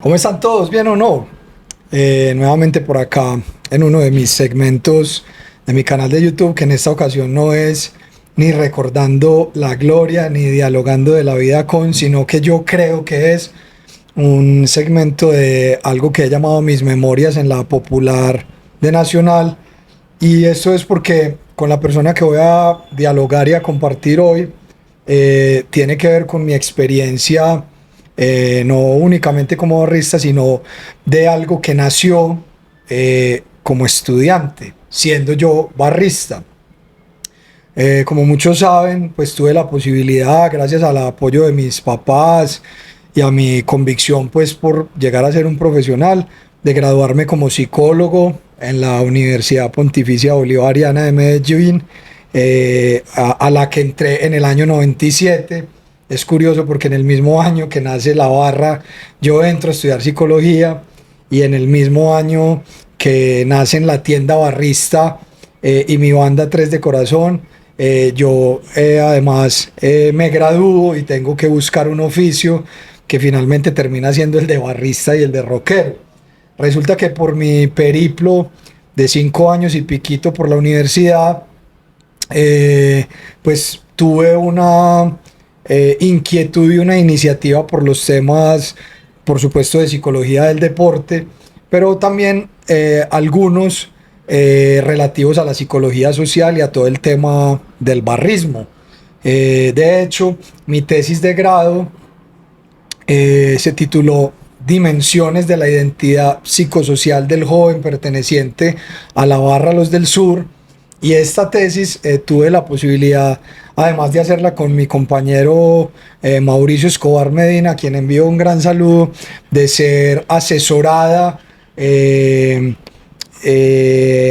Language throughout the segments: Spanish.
¿Cómo están todos? ¿Bien o no? Nuevamente por acá en uno de mis segmentos de mi canal de YouTube, que en esta ocasión no es ni recordando la gloria ni dialogando de la vida con, sino que yo creo que es un segmento de algo que he llamado mis memorias en la popular de Nacional. Y esto es porque con la persona que voy a dialogar y a compartir hoy tiene que ver con mi experiencia, no únicamente como barrista, sino de algo que nació como estudiante, siendo yo barrista. Como muchos saben, pues tuve la posibilidad, gracias al apoyo de mis papás y a mi convicción, pues por llegar a ser un profesional, de graduarme como psicólogo en la Universidad Pontificia Bolivariana de Medellín, a la que entré en el año 97. Es curioso porque en el mismo año que nace la barra, yo entro a estudiar psicología, y en el mismo año que nace en la tienda barrista y mi banda 3 de Corazón, yo además me gradúo y tengo que buscar un oficio que finalmente termina siendo el de barrista y el de rockero. Resulta que por mi periplo de 5 años y piquito por la universidad, pues tuve una inquietud y una iniciativa por los temas, por supuesto, de psicología del deporte, pero también algunos relativos a la psicología social y a todo el tema del barrismo. De hecho, mi tesis de grado se tituló Dimensiones de la identidad psicosocial del joven perteneciente a la barra Los del Sur, y esta tesis tuve la posibilidad, además de hacerla con mi compañero Mauricio Escobar Medina, a quien envío un gran saludo, de ser asesorada,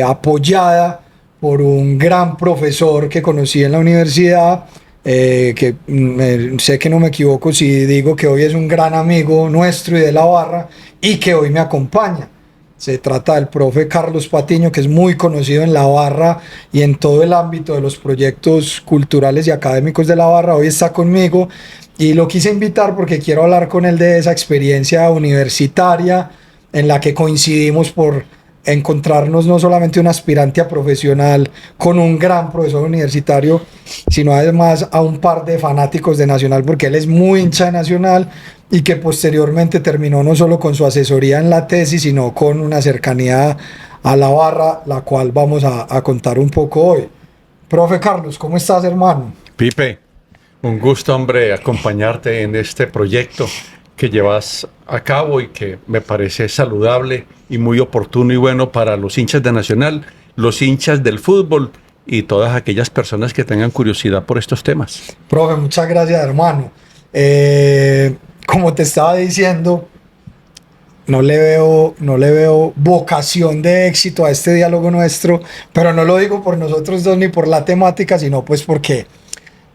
apoyada por un gran profesor que conocí en la universidad, sé que no me equivoco si digo que hoy es un gran amigo nuestro y de la barra, y que hoy me acompaña. Se trata del profe Carlos Patiño, que es muy conocido en la barra y en todo el ámbito de los proyectos culturales y académicos de la barra. Hoy está conmigo y lo quise invitar porque quiero hablar con él de esa experiencia universitaria en la que coincidimos por encontrarnos no solamente un aspirante a profesional con un gran profesor universitario, sino además a un par de fanáticos de Nacional, porque él es muy hincha de Nacional y que posteriormente terminó no solo con su asesoría en la tesis, sino con una cercanía a la barra, la cual vamos a contar un poco hoy. Profe Carlos, ¿cómo estás, hermano? Pipe, un gusto, hombre, acompañarte en este proyecto que llevas a cabo y que me parece saludable y muy oportuno y bueno para los hinchas de Nacional, los hinchas del fútbol y todas aquellas personas que tengan curiosidad por estos temas. Profe, muchas gracias, hermano. Como te estaba diciendo, no le veo vocación de éxito a este diálogo nuestro, pero no lo digo por nosotros dos ni por la temática, sino pues porque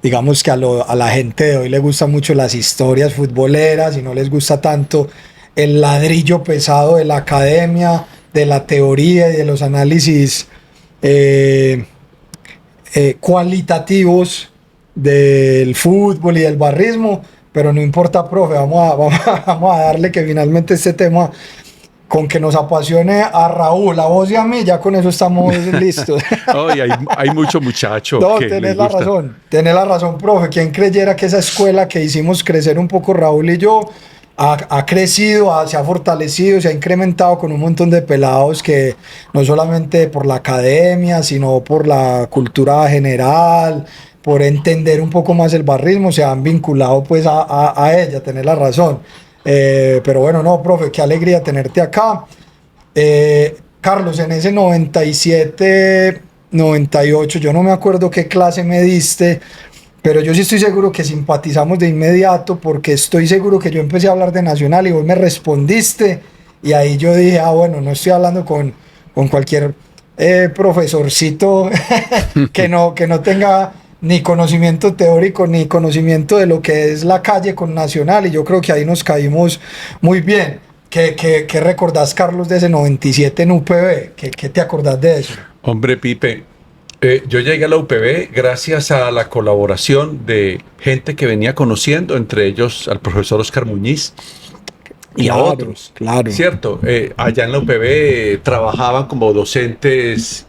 digamos que a la gente de hoy le gustan mucho las historias futboleras y no les gusta tanto el ladrillo pesado de la academia, de la teoría y de los análisis cualitativos del fútbol y del barrismo. Pero no importa, profe, vamos a darle, que finalmente este tema, con que nos apasione a Raúl, a vos y a mí, ya con eso estamos listos. Hoy hay mucho muchacho No, que tenés les la gusta. tenés la razón, profe. ¿Quién creyera que esa escuela que hicimos crecer un poco Raúl y yo ha crecido, se ha fortalecido, se ha incrementado con un montón de pelados que no solamente por la academia, sino por la cultura general, por entender un poco más el barrismo, se han vinculado pues a ella? Tenés la razón. Pero bueno, no, profe, qué alegría tenerte acá. Carlos, en ese 97, 98, yo no me acuerdo qué clase me diste, pero yo sí estoy seguro que simpatizamos de inmediato, porque estoy seguro que yo empecé a hablar de Nacional y vos me respondiste, y ahí yo dije, bueno, no estoy hablando con cualquier profesorcito que no tenga ni conocimiento teórico ni conocimiento de lo que es la calle con Nacional, y yo creo que ahí nos caímos muy bien. ¿Qué recordás, Carlos, de ese 97 en UPB? ¿Qué te acordás de eso? Hombre, Pipe, yo llegué a la UPB gracias a la colaboración de gente que venía conociendo, entre ellos al profesor Oscar Muñiz, y a Claro, otros. claro. ¿Cierto? Allá en la UPB trabajaban como docentes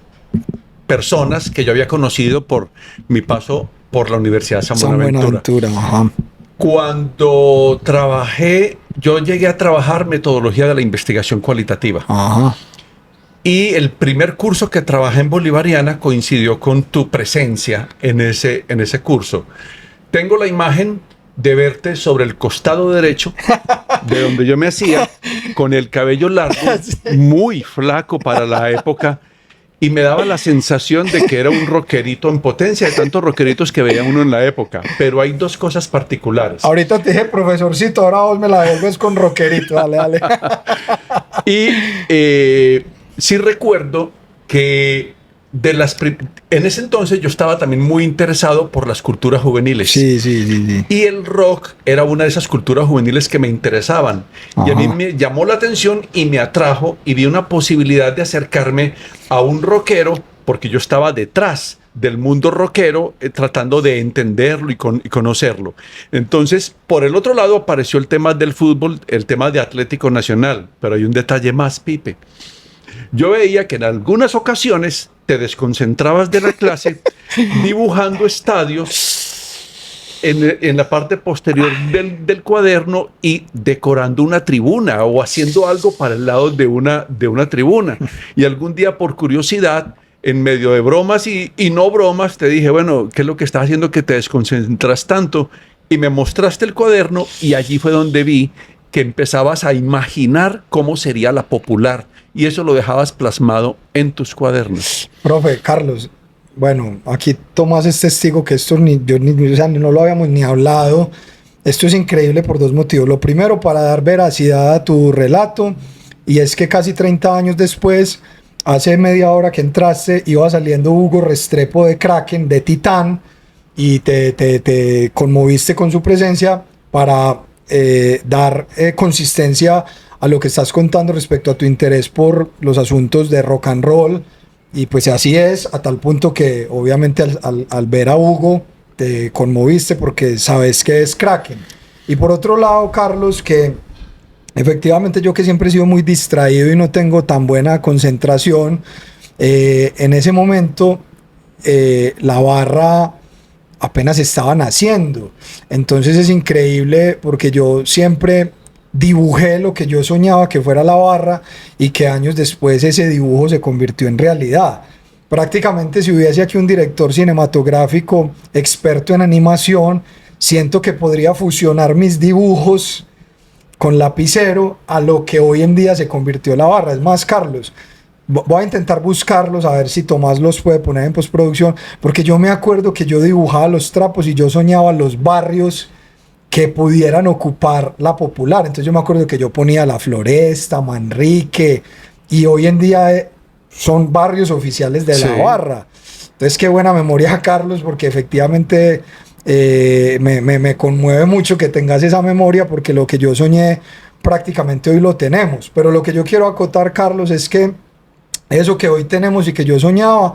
personas que yo había conocido por mi paso por la Universidad de San San Buenaventura. Buenaventura, ajá. Cuando trabajé, yo llegué a trabajar metodología de la investigación cualitativa. Ajá. Y el primer curso que trabajé en Bolivariana coincidió con tu presencia en ese curso. Tengo la imagen de verte sobre el costado derecho, de donde yo me hacía, con el cabello largo, muy flaco para la época, y me daba la sensación de que era un rockerito en potencia, de tantos rockeritos que veía uno en la época. Pero hay dos cosas particulares. Ahorita te dije, profesorcito, ahora vos me la devuelves con rockerito, dale, dale. Y sí recuerdo que en ese entonces yo estaba también muy interesado por las culturas juveniles. Sí, sí, sí, sí. Y el rock era una de esas culturas juveniles que me interesaban. Ajá. Y a mí me llamó la atención y me atrajo y vi una posibilidad de acercarme a un rockero, porque yo estaba detrás del mundo rockero tratando de entenderlo y conocerlo. Entonces, por el otro lado apareció el tema del fútbol, el tema de Atlético Nacional. Pero hay un detalle más, Pipe. Yo veía que en algunas ocasiones te desconcentrabas de la clase dibujando estadios en la parte posterior del cuaderno y decorando una tribuna o haciendo algo para el lado de una tribuna. Y algún día, por curiosidad, en medio de bromas y no bromas, te dije, bueno, ¿qué es lo que estás haciendo que te desconcentras tanto? Y me mostraste el cuaderno y allí fue donde vi que empezabas a imaginar cómo sería la popular. Y eso lo dejabas plasmado en tus cuadernos. Profe, Carlos, bueno, aquí Tomás es testigo que esto o sea, no lo habíamos ni hablado. Esto es increíble por dos motivos. Lo primero, para dar veracidad a tu relato, y es que casi 30 años después, hace media hora que entraste, iba saliendo Hugo Restrepo de Kraken, de Titán, y te conmoviste con su presencia para dar consistencia a lo que estás contando respecto a tu interés por los asuntos de rock and roll. Y pues así es, a tal punto que obviamente al ver a Hugo te conmoviste porque sabes que es Kraken. Y por otro lado, Carlos, que efectivamente yo que siempre he sido muy distraído y no tengo tan buena concentración, en ese momento la barra apenas estaba naciendo. Entonces es increíble porque yo siempre dibujé lo que yo soñaba que fuera la barra y que años después ese dibujo se convirtió en realidad. Prácticamente si hubiese aquí un director cinematográfico experto en animación, siento que podría fusionar mis dibujos con lapicero a lo que hoy en día se convirtió la barra. Es más, Carlos, voy a intentar buscarlos, a ver si Tomás los puede poner en postproducción, porque yo me acuerdo que yo dibujaba los trapos y yo soñaba los barrios que pudieran ocupar la popular. Entonces yo me acuerdo que yo ponía La Floresta, Manrique, y hoy en día son barrios oficiales de la barra. Entonces qué buena memoria, Carlos, porque efectivamente me conmueve mucho que tengas esa memoria, porque lo que yo soñé prácticamente hoy lo tenemos. Pero lo que yo quiero acotar, Carlos, es que eso que hoy tenemos y que yo soñaba,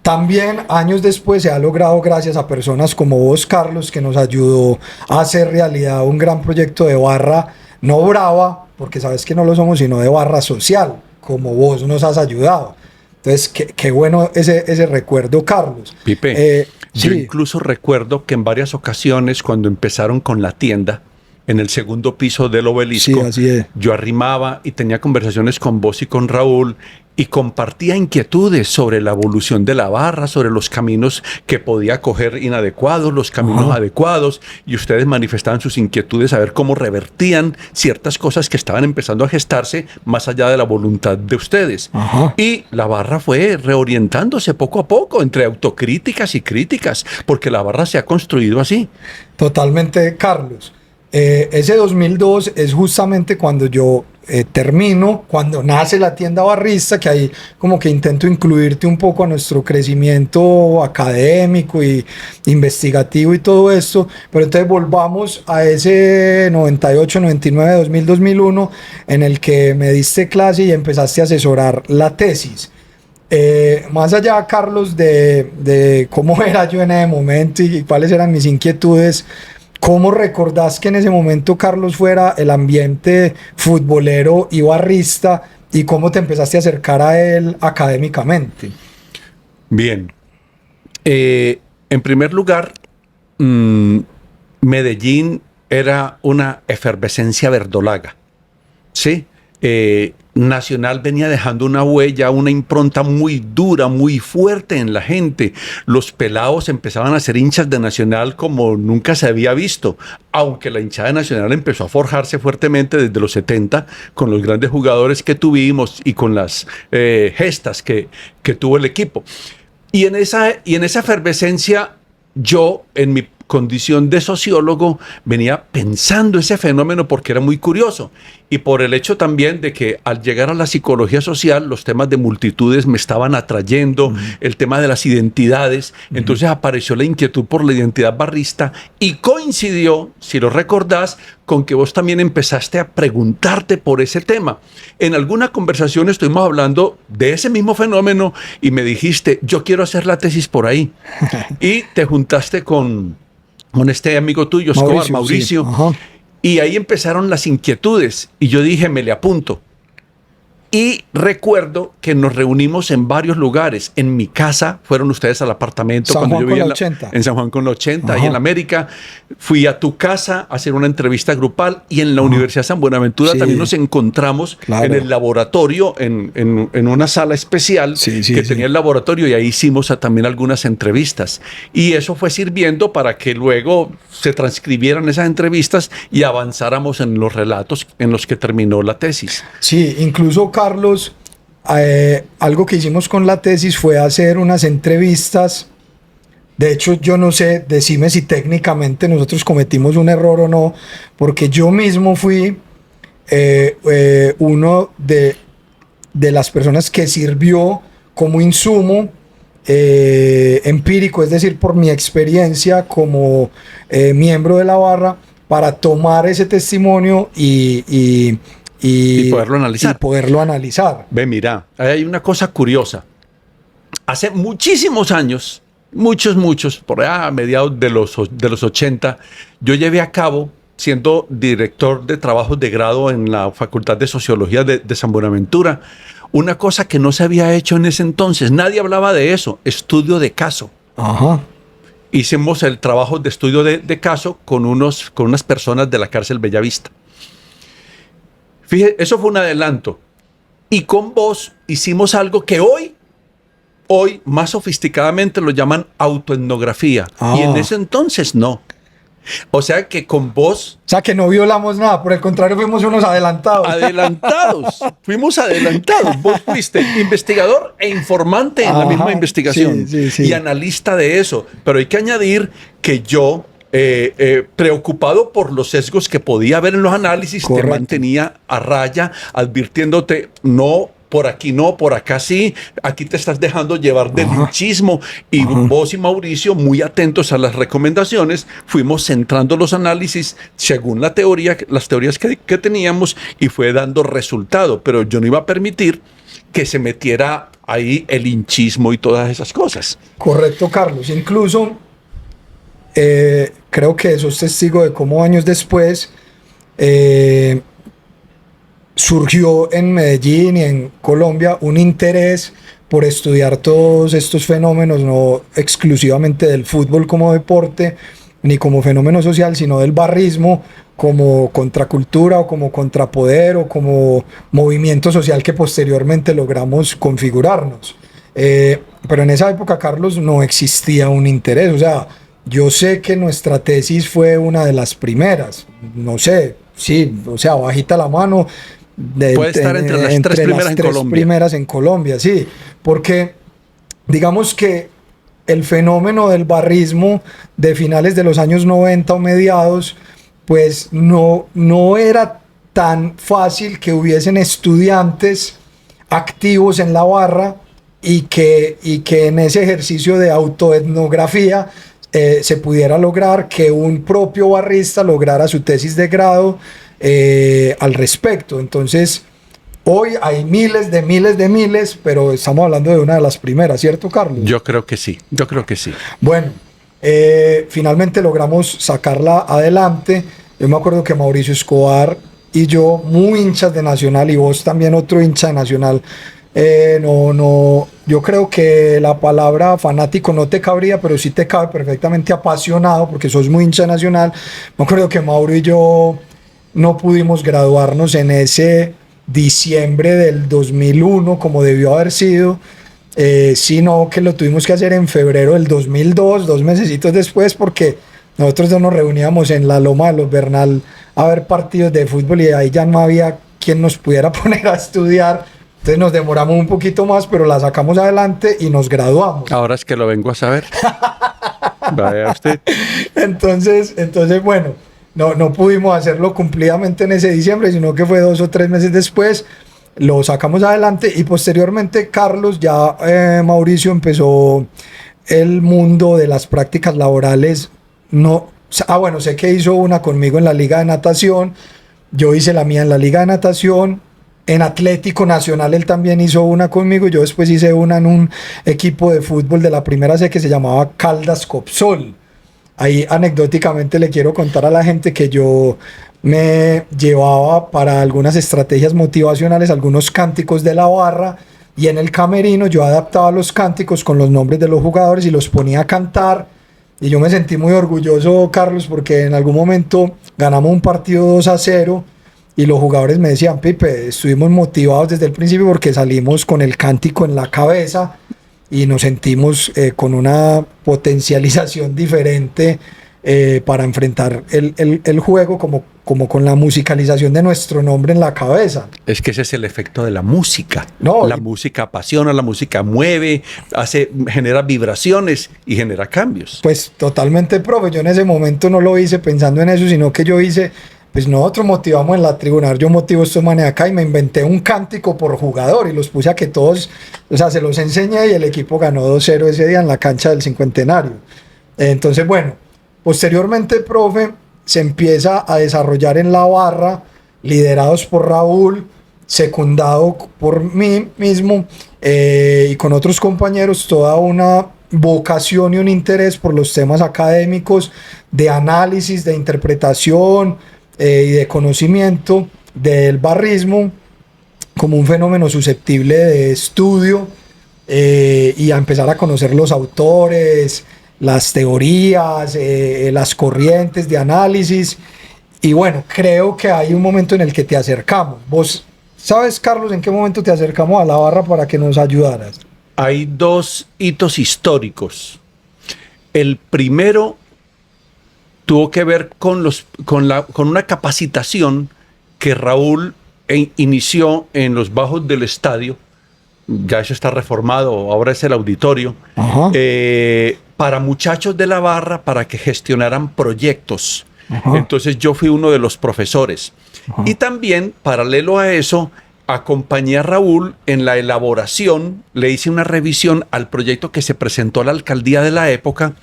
también años después se ha logrado gracias a personas como vos, Carlos, que nos ayudó a hacer realidad un gran proyecto de barra, no brava, porque sabes que no lo somos, sino de barra social, como vos nos has ayudado. Entonces, qué bueno ese recuerdo, Carlos. Pipe, yo sí. incluso recuerdo que en varias ocasiones, cuando empezaron con la tienda, en el segundo piso del Obelisco, Sí, así es. yo arrimaba y tenía conversaciones con vos y con Raúl y compartía inquietudes sobre la evolución de la barra, sobre los caminos que podía coger inadecuados, los caminos adecuados, y ustedes manifestaban sus inquietudes a ver cómo revertían ciertas cosas que estaban empezando a gestarse más allá de la voluntad de ustedes. Y la barra fue reorientándose poco a poco entre autocríticas y críticas, porque la barra se ha construido así. Totalmente, Carlos. Ese 2002 es justamente cuando yo termino, cuando nace la tienda barrista, que ahí como que intento incluirte un poco a nuestro crecimiento académico y investigativo y todo esto, pero entonces volvamos a ese 98, 99, 2000, 2001, en el que me diste clase y empezaste a asesorar la tesis. Más allá, Carlos, de cómo era yo en ese momento y cuáles eran mis inquietudes, ¿Cómo recordás que en ese momento, Carlos, fuera el ambiente futbolero y barrista y cómo te empezaste a acercar a él académicamente? Bien. En primer lugar, Medellín era una efervescencia verdolaga, ¿sí? Nacional venía dejando una huella, una impronta muy dura, muy fuerte en la gente. Los pelados empezaban a ser hinchas de Nacional como nunca se había visto, aunque la hinchada de Nacional empezó a forjarse fuertemente desde los 70 con los grandes jugadores que tuvimos y con las gestas que tuvo el equipo. Y en esa efervescencia, yo, en mi condición de sociólogo, venía pensando ese fenómeno porque era muy curioso y por el hecho también de que al llegar a la psicología social los temas de multitudes me estaban atrayendo, el tema de las identidades, entonces apareció la inquietud por la identidad barrista y coincidió, si lo recordás, con que vos también empezaste a preguntarte por ese tema. En alguna conversación estuvimos hablando de ese mismo fenómeno y me dijiste, yo quiero hacer la tesis por ahí. Y te juntaste con este amigo tuyo, Escobar, Mauricio, sí. Y ahí empezaron las inquietudes y yo dije, me le apunto. Y recuerdo que nos reunimos en varios lugares. En mi casa, fueron ustedes al apartamento San cuando Juan yo vivía con la 80. en San Juan con la 80, Ajá. ahí en la América. Fui a tu casa a hacer una entrevista grupal y en la Universidad San Buenaventura Sí. también nos encontramos Claro. en el laboratorio, en una sala especial Sí, sí, que sí. tenía el laboratorio y ahí hicimos también algunas entrevistas. Y eso fue sirviendo para que luego se transcribieran esas entrevistas y avanzáramos en los relatos en los que terminó la tesis. Sí, incluso Carlos, algo que hicimos con la tesis fue hacer unas entrevistas. De hecho, yo no sé, decime si técnicamente nosotros cometimos un error o no, porque yo mismo fui uno de las personas que sirvió como insumo empírico, es decir, por mi experiencia como miembro de la barra, para tomar ese testimonio y poderlo analizar. Y poderlo analizar. Ve, mira, hay una cosa curiosa. Hace muchísimos años, muchos, por allá a mediados de los 80, yo llevé a cabo, siendo director de trabajos de grado en la Facultad de Sociología de San Buenaventura, una cosa que no se había hecho en ese entonces. Nadie hablaba de eso, estudio de caso. Ajá. Hicimos el trabajo de estudio de caso con unas personas de la cárcel Bellavista. Fíjate, eso fue un adelanto. Y con vos hicimos algo que hoy más sofisticadamente lo llaman autoetnografía. Y en ese entonces no. O sea que con vos... O sea que no violamos nada, por el contrario fuimos unos adelantados. Fuimos adelantados. Vos fuiste investigador e informante en la misma investigación. Sí. Y analista de eso. Pero hay que añadir que yo... preocupado por los sesgos que podía haber en los análisis, Correcto. Te mantenía a raya, advirtiéndote, no, por aquí no, por acá sí, aquí te estás dejando llevar del linchismo. Y vos y Mauricio, muy atentos a las recomendaciones, fuimos centrando los análisis según las teorías que teníamos y fue dando resultado. Pero yo no iba a permitir que se metiera ahí el linchismo y todas esas cosas. Correcto, Carlos. Incluso... creo que sos testigo de cómo años después surgió en Medellín y en Colombia un interés por estudiar todos estos fenómenos, no exclusivamente del fútbol como deporte, ni como fenómeno social, sino del barrismo como contracultura o como contrapoder o como movimiento social que posteriormente logramos configurarnos. Pero en esa época, Carlos, no existía un interés, o sea, yo sé que nuestra tesis fue una de las primeras, no sé, sí, o sea, bajita la mano. Puede estar entre las tres primeras en Colombia. Primeras en Colombia, sí, porque digamos que el fenómeno del barrismo de finales de los años 90 o mediados, pues no era tan fácil que hubiesen estudiantes activos en la barra y que en ese ejercicio de autoetnografía se pudiera lograr que un propio barrista lograra su tesis de grado al respecto. Entonces, hoy hay miles, pero estamos hablando de una de las primeras, ¿cierto, Carlos? Yo creo que sí. Bueno, Finalmente logramos sacarla adelante. Yo me acuerdo que Mauricio Escobar y yo, muy hinchas de Nacional, y vos también otro hincha de Nacional, yo creo que la palabra fanático no te cabría, pero sí te cabe perfectamente apasionado, porque sos muy hincha de Nacional. Me acuerdo que Mauro y yo no pudimos graduarnos en ese diciembre del 2001 como debió haber sido, sino que lo tuvimos que hacer en febrero del 2002, 2 mesecitos después, porque nosotros no nos reuníamos en la Loma de los Bernal a ver partidos de fútbol y ahí ya no había quien nos pudiera poner a estudiar. Entonces nos demoramos un poquito más, pero la sacamos adelante y nos graduamos. Ahora es que lo vengo a saber. Vaya usted. Entonces bueno, no pudimos hacerlo cumplidamente en ese diciembre, sino que fue 2 o 3 meses después. Lo sacamos adelante y posteriormente Carlos, Mauricio empezó el mundo de las prácticas laborales. Bueno, sé que hizo una conmigo en la Liga de Natación, yo hice la mía en la Liga de Natación, en Atlético Nacional él también hizo una conmigo, yo después hice una en un equipo de fútbol de la primera C que se llamaba Caldas Copsol. Ahí anecdóticamente le quiero contar a la gente que yo me llevaba para algunas estrategias motivacionales algunos cánticos de la barra, y en el camerino yo adaptaba los cánticos con los nombres de los jugadores y los ponía a cantar. Y yo me sentí muy orgulloso, Carlos, porque en algún momento ganamos un partido 2-0 y los jugadores me decían: Pipe, estuvimos motivados desde el principio porque salimos con el cántico en la cabeza y nos sentimos con una potencialización diferente para enfrentar el juego, como con la musicalización de nuestro nombre en la cabeza. Es que ese es el efecto de la música. No, la música apasiona, la música mueve, genera vibraciones y genera cambios. Pues totalmente, profe. Yo en ese momento no lo hice pensando en eso, sino que yo hice, pues nosotros motivamos en la tribuna, yo motivo estos manes acá y me inventé un cántico por jugador y los puse a que todos, o sea, se los enseñé y el equipo ganó 2-0 ese día en la cancha del Cincuentenario. Entonces, bueno, posteriormente, profe, se empieza a desarrollar en la barra, liderados por Raúl, secundado por mí mismo y con otros compañeros, toda una vocación y un interés por los temas académicos, de análisis, de interpretación y de conocimiento del barrismo como un fenómeno susceptible de estudio, y a empezar a conocer los autores, las teorías, las corrientes de análisis. Y bueno, creo que hay un momento en el que te acercamos. ¿Vos sabes, Carlos, en qué momento te acercamos a la barra para que nos ayudaras? Hay 2 hitos históricos. El primero tuvo que ver con una capacitación que Raúl inició en los bajos del estadio. Ya eso está reformado, ahora es el auditorio, para muchachos de la barra para que gestionaran proyectos. Entonces yo fui uno de los profesores. Y también, paralelo a eso, acompañé a Raúl en la elaboración, le hice una revisión al proyecto que se presentó a la alcaldía de la época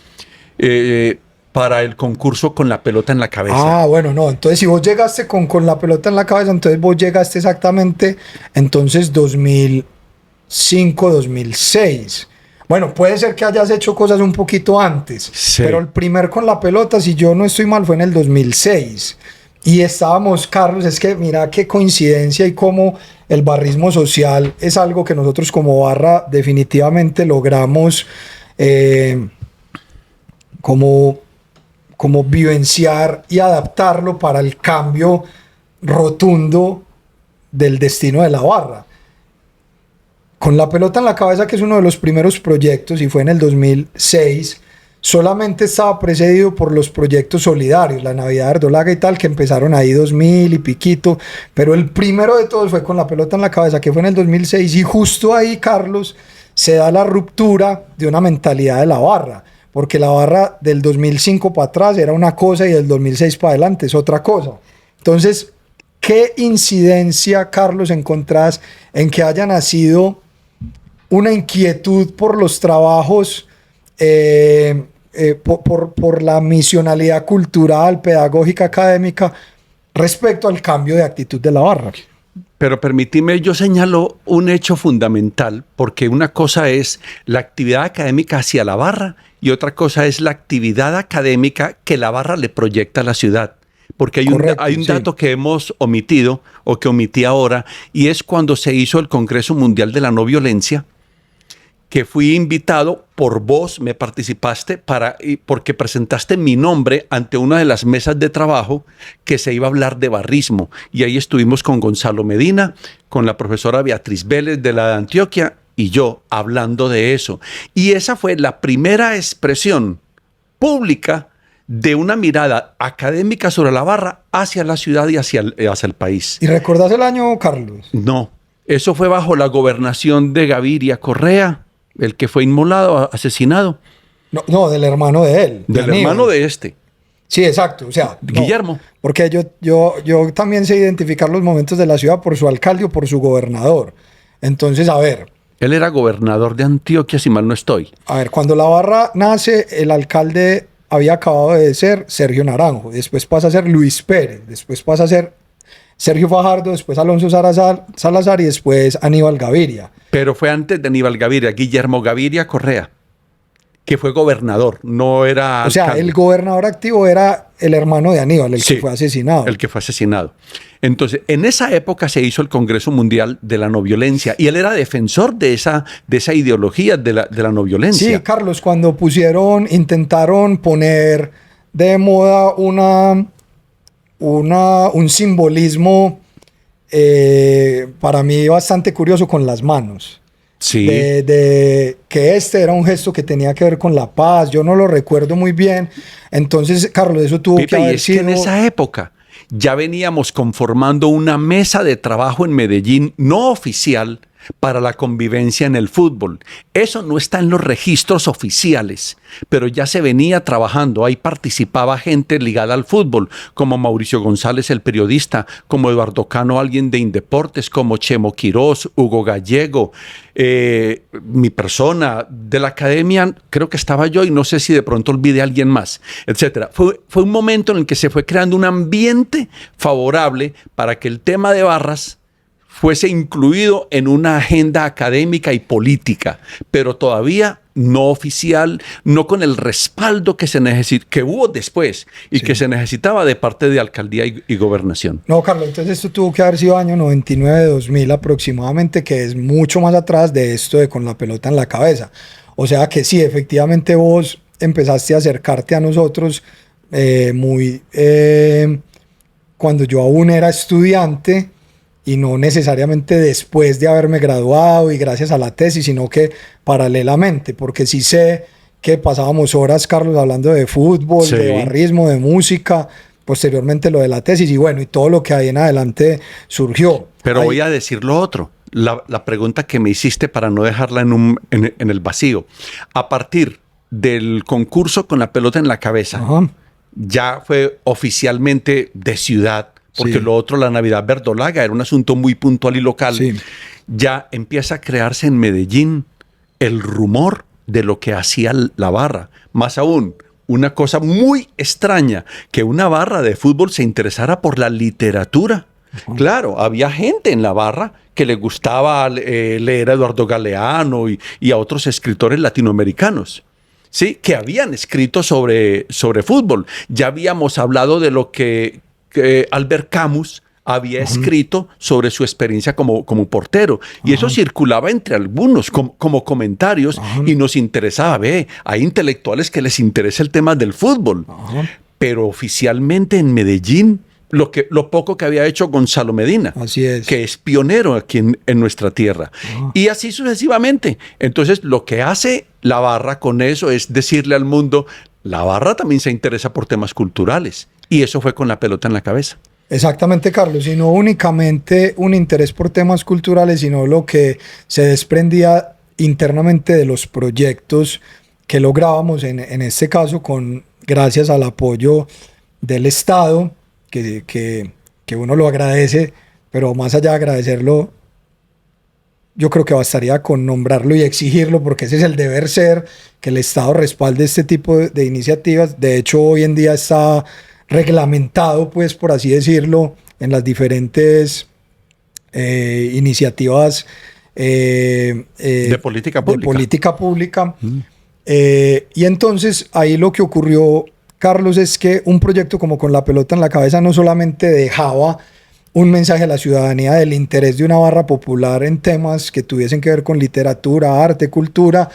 para el concurso con la pelota en la cabeza. Bueno, no, entonces si vos llegaste con la pelota en la cabeza, entonces vos llegaste exactamente, entonces 2005, 2006. Bueno, puede ser que hayas hecho cosas un poquito antes, sí, pero el primer con la pelota, si yo no estoy mal, fue en el 2006. Y estábamos, Carlos, es que mira qué coincidencia y cómo el barrismo social es algo que nosotros como barra definitivamente logramos como vivenciar y adaptarlo para el cambio rotundo del destino de la barra. Con la pelota en la cabeza, que es uno de los primeros proyectos y fue en el 2006, solamente estaba precedido por los proyectos solidarios, la Navidad de Ardolaga y tal, que empezaron ahí 2000 y piquito, pero el primero de todos fue con la pelota en la cabeza, que fue en el 2006, y justo ahí, Carlos, se da la ruptura de una mentalidad de la barra, porque la barra del 2005 para atrás era una cosa y del 2006 para adelante es otra cosa. Entonces, ¿qué incidencia, Carlos, encontrás en que haya nacido una inquietud por los trabajos, por la misionalidad cultural, pedagógica, académica, respecto al cambio de actitud de la barra? Pero permíteme, yo señalo un hecho fundamental, porque una cosa es la actividad académica hacia la barra y otra cosa es la actividad académica que la barra le proyecta a la ciudad. Porque hay un dato que hemos omitido o que omití ahora, y es cuando se hizo el Congreso Mundial de la No Violencia, que fui invitado por vos, me participaste porque presentaste mi nombre ante una de las mesas de trabajo que se iba a hablar de barrismo. Y ahí estuvimos con Gonzalo Medina, con la profesora Beatriz Vélez de la de Antioquia y yo hablando de eso. Y esa fue la primera expresión pública de una mirada académica sobre la barra hacia la ciudad y hacia el país. ¿Y recordás el año, Carlos? No, eso fue bajo la gobernación de Gaviria Correa, el que fue inmolado, asesinado. No, del hermano de él. Del hermano de este. Sí, exacto. O sea, Guillermo. No, porque yo también sé identificar los momentos de la ciudad por su alcalde o por su gobernador. Entonces, a ver. Él era gobernador de Antioquia, si mal no estoy. A ver, cuando la barra nace, el alcalde había acabado de ser Sergio Naranjo. Después pasa a ser Luis Pérez. Después pasa a ser Sergio Fajardo, después Alonso Salazar y después Aníbal Gaviria. Pero fue antes de Aníbal Gaviria, Guillermo Gaviria Correa, que fue gobernador, no era... O sea, alcalde. El gobernador activo era el hermano de Aníbal, que fue asesinado. El que fue asesinado. Entonces, en esa época se hizo el Congreso Mundial de la No Violencia y él era defensor de esa ideología de la no violencia. Sí, Carlos, cuando intentaron poner de moda un simbolismo para mí bastante curioso con las manos. Sí. De que este era un gesto que tenía que ver con la paz. Yo no lo recuerdo muy bien. Entonces, Carlos, eso tuvo que haber sido... que en esa época ya veníamos conformando una mesa de trabajo en Medellín no oficial para la convivencia en el fútbol. Eso no está en los registros oficiales, pero ya se venía trabajando. Ahí participaba gente ligada al fútbol, como Mauricio González, el periodista, como Eduardo Cano, alguien de Indeportes, como Chemo Quirós, Hugo Gallego, mi persona de la academia, creo que estaba yo y no sé si de pronto olvidé a alguien más, etcétera. Fue un momento en el que se fue creando un ambiente favorable para que el tema de barras fuese incluido en una agenda académica y política, pero todavía no oficial, no con el respaldo que hubo después y que se necesitaba de parte de alcaldía y gobernación. No, Carlos, entonces esto tuvo que haber sido año 99-2000 aproximadamente, que es mucho más atrás de esto de con la pelota en la cabeza. O sea que sí, efectivamente vos empezaste a acercarte a nosotros cuando yo aún era estudiante, y no necesariamente después de haberme graduado y gracias a la tesis, sino que paralelamente, porque sí sé que pasábamos horas, Carlos, hablando de fútbol, de barrismo, de música, posteriormente lo de la tesis y bueno, y todo lo que ahí en adelante surgió. Pero voy a decir lo otro, la pregunta que me hiciste para no dejarla en el vacío. A partir del concurso con la pelota en la cabeza, ya fue oficialmente de ciudad, porque lo otro, la Navidad Verdolaga, era un asunto muy puntual y local. Sí. Ya empieza a crearse en Medellín el rumor de lo que hacía la barra. Más aún, una cosa muy extraña, que una barra de fútbol se interesara por la literatura. Claro, había gente en la barra que le gustaba leer a Eduardo Galeano y a otros escritores latinoamericanos. Sí, que habían escrito sobre fútbol. Ya habíamos hablado de lo que Albert Camus había escrito sobre su experiencia como portero. Y eso circulaba entre algunos como comentarios y nos interesaba. Hay intelectuales que les interesa el tema del fútbol. Pero oficialmente en Medellín, lo poco que había hecho Gonzalo Medina, que es pionero aquí en nuestra tierra. Y así sucesivamente. Entonces, lo que hace la barra con eso es decirle al mundo, la barra también se interesa por temas culturales. Y eso fue con la pelota en la cabeza. Exactamente, Carlos, y no únicamente un interés por temas culturales, sino lo que se desprendía internamente de los proyectos que lográbamos, en este caso, gracias al apoyo del Estado, que uno lo agradece, pero más allá de agradecerlo, yo creo que bastaría con nombrarlo y exigirlo, porque ese es el deber ser, que el Estado respalde este tipo de iniciativas. De hecho, hoy en día está reglamentado, pues, por así decirlo, en las diferentes iniciativas de política pública. De política pública. Y entonces ahí lo que ocurrió, Carlos, es que un proyecto como Con la Pelota en la Cabeza no solamente dejaba un mensaje a la ciudadanía del interés de una barra popular en temas que tuviesen que ver con literatura, arte, cultura,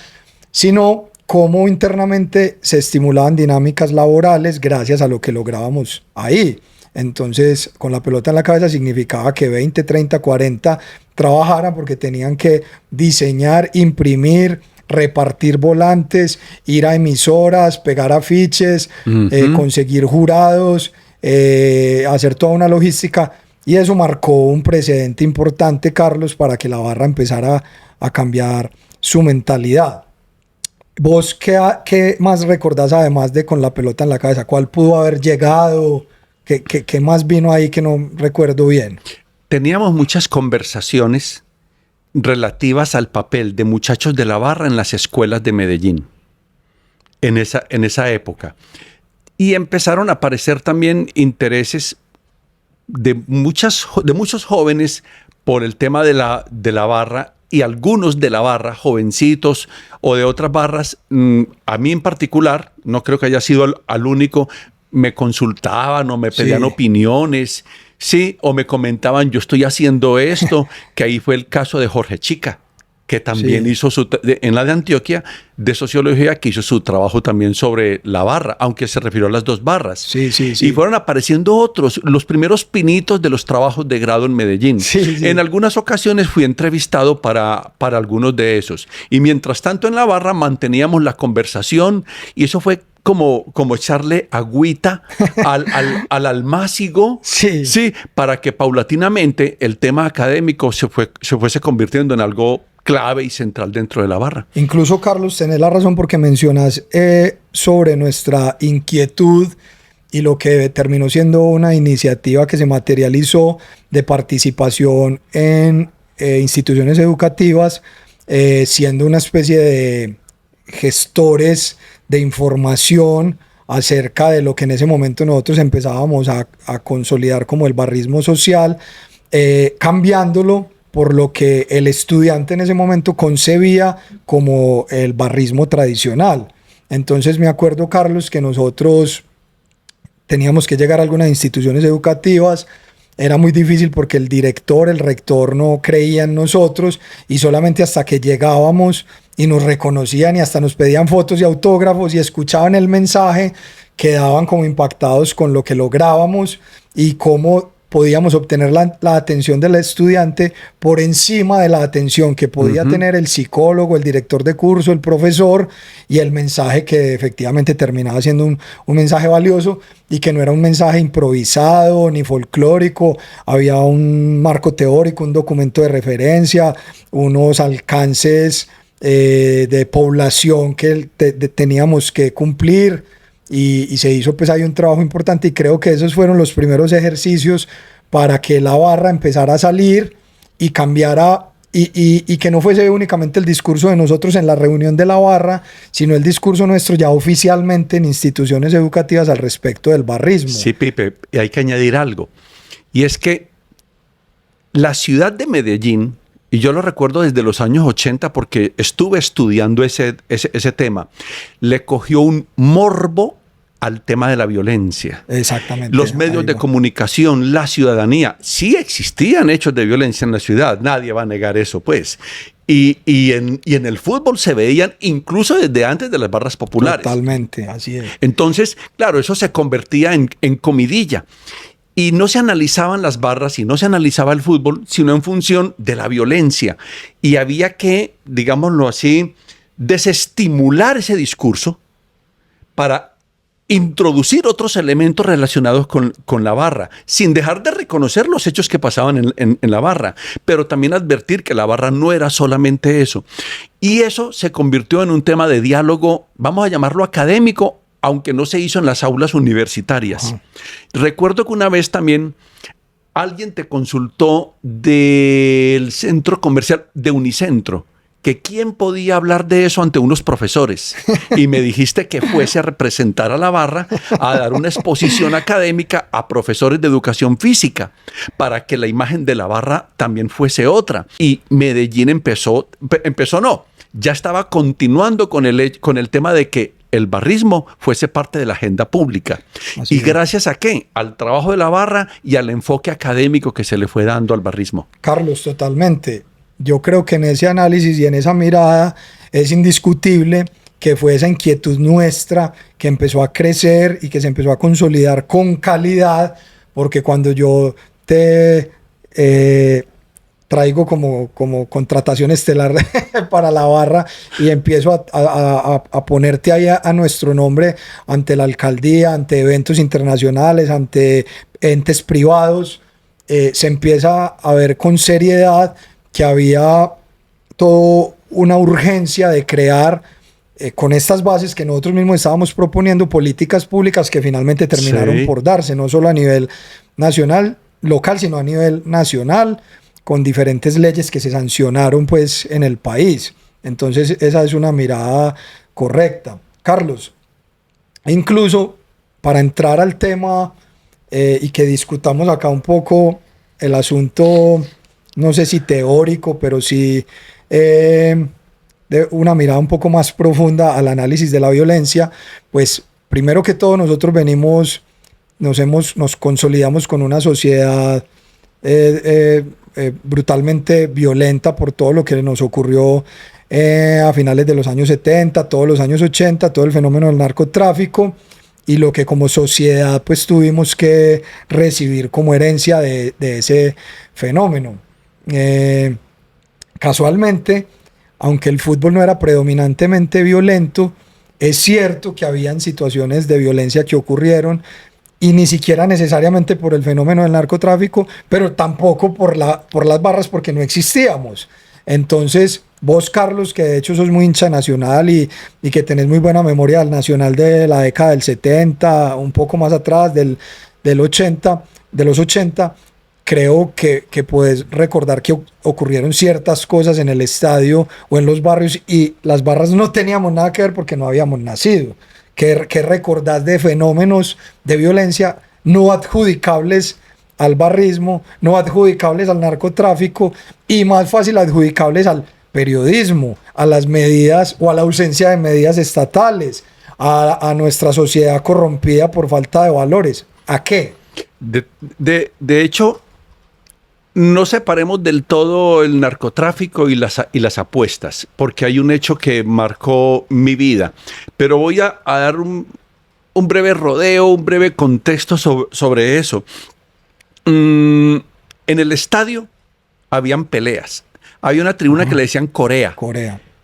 sino cómo internamente se estimulaban dinámicas laborales gracias a lo que lográbamos ahí. Entonces, Con la Pelota en la Cabeza significaba que 20, 30, 40 trabajaran porque tenían que diseñar, imprimir, repartir volantes, ir a emisoras, pegar afiches, conseguir jurados, hacer toda una logística. Y eso marcó un precedente importante, Carlos, para que la barra empezara a cambiar su mentalidad. ¿Vos qué más recordás además de Con la Pelota en la Cabeza? ¿Cuál pudo haber llegado? ¿Qué más vino ahí que no recuerdo bien? Teníamos muchas conversaciones relativas al papel de muchachos de la barra en las escuelas de Medellín en esa época. Y empezaron a aparecer también intereses de muchos jóvenes por el tema de la barra, y algunos de la barra, jovencitos o de otras barras, a mí en particular, no creo que haya sido al único, me consultaban o me pedían opiniones, sí, o me comentaban, yo estoy haciendo esto, que ahí fue el caso de Jorge Chica, que también hizo en la de Antioquia, de sociología, que hizo su trabajo también sobre la barra, aunque se refirió a las dos barras. Sí. Y fueron apareciendo otros, los primeros pinitos de los trabajos de grado en Medellín. En algunas ocasiones fui entrevistado para algunos de esos. Y mientras tanto en la barra manteníamos la conversación, y eso fue como echarle agüita al almácigo, para que paulatinamente el tema académico se fuese convirtiendo en algo clave y central dentro de la barra. Incluso, Carlos, tenés la razón porque mencionas sobre nuestra inquietud y lo que terminó siendo una iniciativa que se materializó de participación en instituciones educativas, siendo una especie de gestores de información acerca de lo que en ese momento nosotros empezábamos a consolidar como el barrismo social, cambiándolo por lo que el estudiante en ese momento concebía como el barrismo tradicional. Entonces me acuerdo, Carlos, que nosotros teníamos que llegar a algunas instituciones educativas. Era muy difícil porque el director, el rector no creía en nosotros, y solamente hasta que llegábamos y nos reconocían y hasta nos pedían fotos y autógrafos y escuchaban el mensaje, quedaban como impactados con lo que lográbamos y cómo podíamos obtener la atención del estudiante por encima de la atención que podía tener el psicólogo, el director de curso, el profesor, y el mensaje que efectivamente terminaba siendo un mensaje valioso y que no era un mensaje improvisado ni folclórico. Había un marco teórico, un documento de referencia, unos alcances de población que teníamos que cumplir. Y se hizo pues ahí un trabajo importante, y creo que esos fueron los primeros ejercicios para que la barra empezara a salir y cambiara, y que no fuese únicamente el discurso de nosotros en la reunión de la barra, sino el discurso nuestro ya oficialmente en instituciones educativas al respecto del barrismo. Sí, Pipe, y hay que añadir algo, y es que la ciudad de Medellín, y yo lo recuerdo desde los años 80 porque estuve estudiando ese tema, le cogió un morbo al tema de la violencia. Exactamente. Los medios de comunicación, la ciudadanía, sí existían hechos de violencia en la ciudad, nadie va a negar eso, pues. Y en el fútbol se veían incluso desde antes de las barras populares. Totalmente, así es. Entonces, claro, eso se convertía en comidilla. Y no se analizaban las barras y no se analizaba el fútbol, sino en función de la violencia. Y había que, digámoslo así, desestimular ese discurso para introducir otros elementos relacionados con la barra, sin dejar de reconocer los hechos que pasaban en la barra, pero también advertir que la barra no era solamente eso. Y eso se convirtió en un tema de diálogo, vamos a llamarlo académico, aunque no se hizo en las aulas universitarias. Recuerdo que una vez también alguien te consultó del centro comercial de Unicentro, que quién podía hablar de eso ante unos profesores. Y me dijiste que fuese a representar a la barra, a dar una exposición académica a profesores de educación física, para que la imagen de la barra también fuese otra. Y Medellín ya estaba continuando con el tema de que el barrismo fuese parte de la agenda pública. Así ¿Y es. gracias a qué? Al trabajo de la barra y al enfoque académico que se le fue dando al barrismo. Carlos, totalmente. Yo creo que en ese análisis y en esa mirada es indiscutible que fue esa inquietud nuestra que empezó a crecer y que se empezó a consolidar con calidad, porque cuando yo te traigo como contratación estelar para la barra y empiezo a ponerte ahí a nuestro nombre ante la alcaldía, ante eventos internacionales, ante entes privados, se empieza a ver con seriedad que había toda una urgencia de crear con estas bases que nosotros mismos estábamos proponiendo, políticas públicas que finalmente terminaron por darse, no solo a nivel nacional, local, sino a nivel nacional, con diferentes leyes que se sancionaron pues en el país. Entonces esa es una mirada correcta. Carlos, incluso para entrar al tema y que discutamos acá un poco el asunto, no sé si teórico, pero sí de una mirada un poco más profunda al análisis de la violencia, pues primero que todo nosotros nos consolidamos con una sociedad brutalmente violenta por todo lo que nos ocurrió a finales de los años 70, todos los años 80, todo el fenómeno del narcotráfico y lo que como sociedad pues tuvimos que recibir como herencia de ese fenómeno. Casualmente, aunque el fútbol no era predominantemente violento, es cierto que habían situaciones de violencia que ocurrieron y ni siquiera necesariamente por el fenómeno del narcotráfico, pero tampoco por las barras porque no existíamos. Entonces, vos, Carlos, que de hecho sos muy hincha Nacional y que tenés muy buena memoria del Nacional de la década del 70, un poco más atrás del 80, de los 80, creo que puedes recordar que ocurrieron ciertas cosas en el estadio o en los barrios y las barras no teníamos nada que ver porque no habíamos nacido. ¿Qué recordás de fenómenos de violencia no adjudicables al barrismo, no adjudicables al narcotráfico y más fácil adjudicables al periodismo, a las medidas o a la ausencia de medidas estatales, a nuestra sociedad corrompida por falta de valores? ¿A qué? De hecho, no separemos del todo el narcotráfico y las apuestas, porque hay un hecho que marcó mi vida. Pero voy a dar un breve rodeo, un breve contexto sobre eso. En el estadio habían peleas. Había una tribuna que le decían Corea.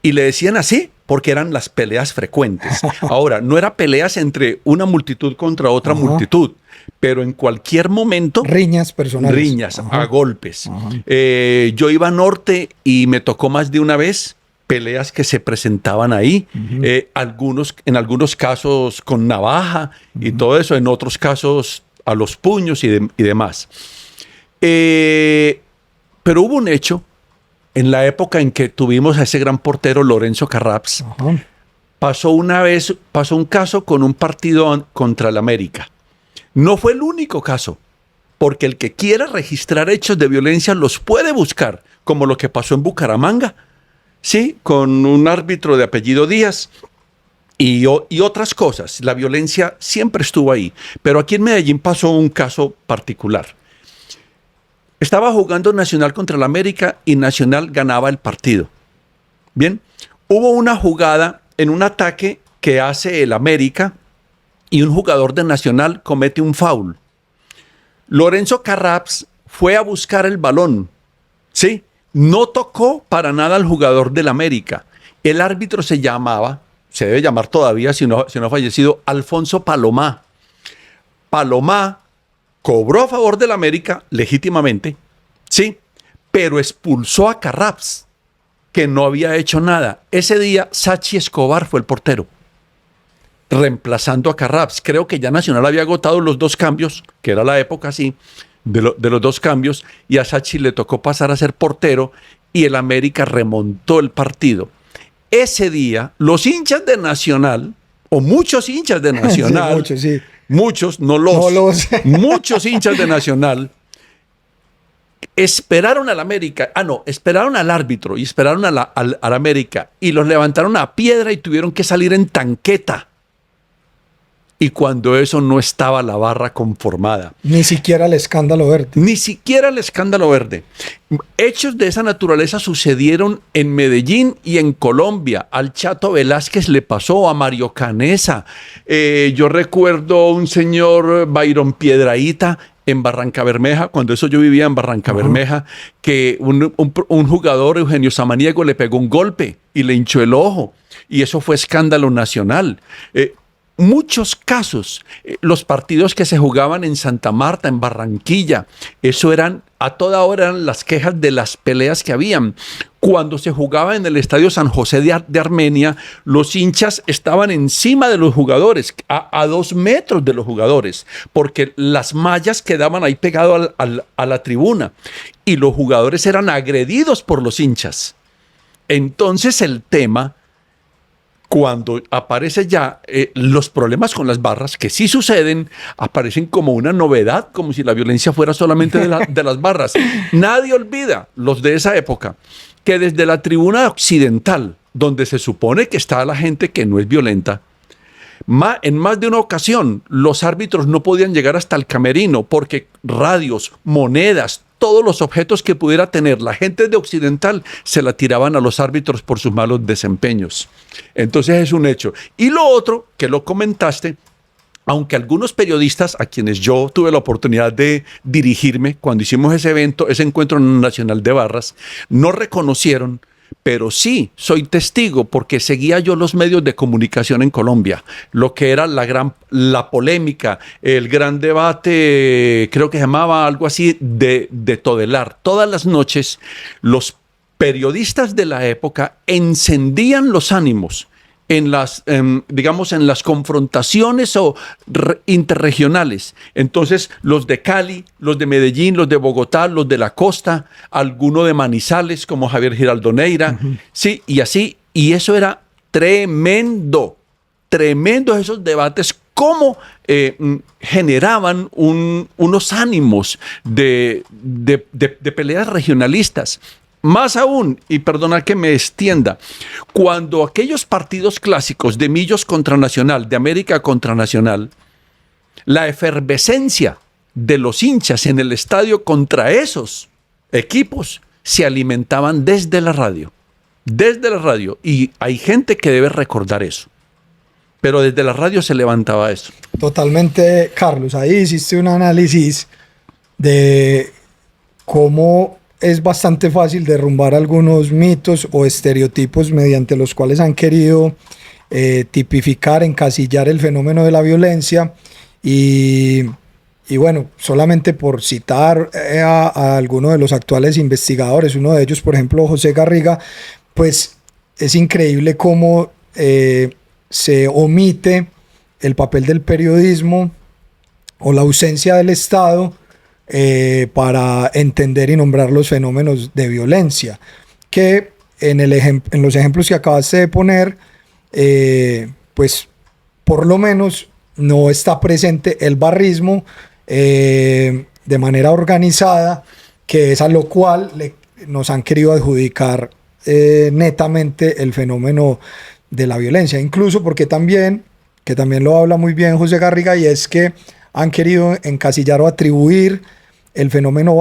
Y le decían así porque eran las peleas frecuentes. Ahora, no eran peleas entre una multitud contra otra multitud, pero en cualquier momento... Riñas personales. Riñas, a golpes. Yo iba a norte y me tocó más de una vez peleas que se presentaban ahí. En algunos casos con navaja y todo eso, en otros casos a los puños y demás. Pero hubo un hecho en la época en que tuvimos a ese gran portero Lorenzo Carraps. Pasó un caso con un partido contra el América. No fue el único caso, porque el que quiera registrar hechos de violencia los puede buscar, como lo que pasó en Bucaramanga, sí, con un árbitro de apellido Díaz y otras cosas. La violencia siempre estuvo ahí, pero aquí en Medellín pasó un caso particular. Estaba jugando Nacional contra el América y Nacional ganaba el partido. Bien, hubo una jugada en un ataque que hace el América y un jugador de Nacional comete un foul. Lorenzo Carraps fue a buscar el balón, ¿sí? No tocó para nada al jugador del América. El árbitro se debe llamar todavía, si no ha fallecido, Alfonso Palomá. Palomá cobró a favor del América legítimamente, sí, pero expulsó a Carraps, que no había hecho nada. Ese día, Sachi Escobar fue el portero, reemplazando a Carraps. Creo que ya Nacional había agotado los dos cambios, que era la época así, de los dos cambios, y a Sachi le tocó pasar a ser portero, y el América remontó el partido. Ese día, los hinchas de Nacional, o muchos hinchas de Nacional, sí, muchos, sí. Muchos, muchos hinchas de Nacional, esperaron al América, esperaron al árbitro y esperaron al América y los levantaron a piedra y tuvieron que salir en tanqueta. Y cuando eso no estaba la barra conformada. Ni siquiera el escándalo verde. Ni siquiera el escándalo verde. Hechos de esa naturaleza sucedieron en Medellín y en Colombia. Al Chato Velázquez le pasó, a Mario Canesa. Yo recuerdo un señor Byron Piedrahíta en Barranca Bermeja, cuando eso yo vivía en Barranca Bermeja, que un jugador, Eugenio Samaniego, le pegó un golpe y le hinchó el ojo. Y eso fue escándalo nacional. Muchos casos, los partidos que se jugaban en Santa Marta, en Barranquilla, eso a toda hora eran las quejas de las peleas que habían. Cuando se jugaba en el Estadio San José de Armenia, los hinchas estaban encima de los jugadores, a 2 metros de los jugadores, porque las mallas quedaban ahí pegadas a la tribuna y los jugadores eran agredidos por los hinchas. Entonces el tema, cuando aparece ya los problemas con las barras, que sí suceden, aparecen como una novedad, como si la violencia fuera solamente de las barras. Nadie olvida, los de esa época, que desde la tribuna occidental, donde se supone que está la gente que no es violenta, en más de una ocasión los árbitros no podían llegar hasta el camerino porque radios, monedas, todos los objetos que pudiera tener la gente de occidental se la tiraban a los árbitros por sus malos desempeños. Entonces es un hecho. Y lo otro, que lo comentaste, aunque algunos periodistas a quienes yo tuve la oportunidad de dirigirme cuando hicimos ese evento, ese encuentro nacional de barras, no reconocieron, pero sí soy testigo porque seguía yo los medios de comunicación en Colombia, lo que era la polémica, el gran debate, creo que se llamaba algo así, de Todelar. Todas las noches los periodistas de la época encendían los ánimos en las confrontaciones interregionales. Entonces, los de Cali, los de Medellín, los de Bogotá, los de la costa, alguno de Manizales, como Javier Giraldo Neira, sí, y así. Y eso era tremendo esos debates, cómo generaban unos ánimos de peleas regionalistas. Más aún, y perdona que me extienda, cuando aquellos partidos clásicos de Millos contra Nacional, de América contra Nacional, la efervescencia de los hinchas en el estadio contra esos equipos se alimentaban desde la radio, y hay gente que debe recordar eso, pero desde la radio se levantaba eso. Totalmente, Carlos, ahí hiciste un análisis de cómo es bastante fácil derrumbar algunos mitos o estereotipos mediante los cuales han querido tipificar, encasillar el fenómeno de la violencia y bueno, solamente por citar a alguno de los actuales investigadores, uno de ellos, por ejemplo, José Garriga, pues es increíble cómo se omite el papel del periodismo o la ausencia del Estado para entender y nombrar los fenómenos de violencia, que en los ejemplos que acabaste de poner, pues por lo menos no está presente el barrismo de manera organizada, que es a lo cual nos han querido adjudicar netamente el fenómeno de la violencia, incluso porque también, que también lo habla muy bien José Garriga, y es que han querido encasillar o atribuir el fenómeno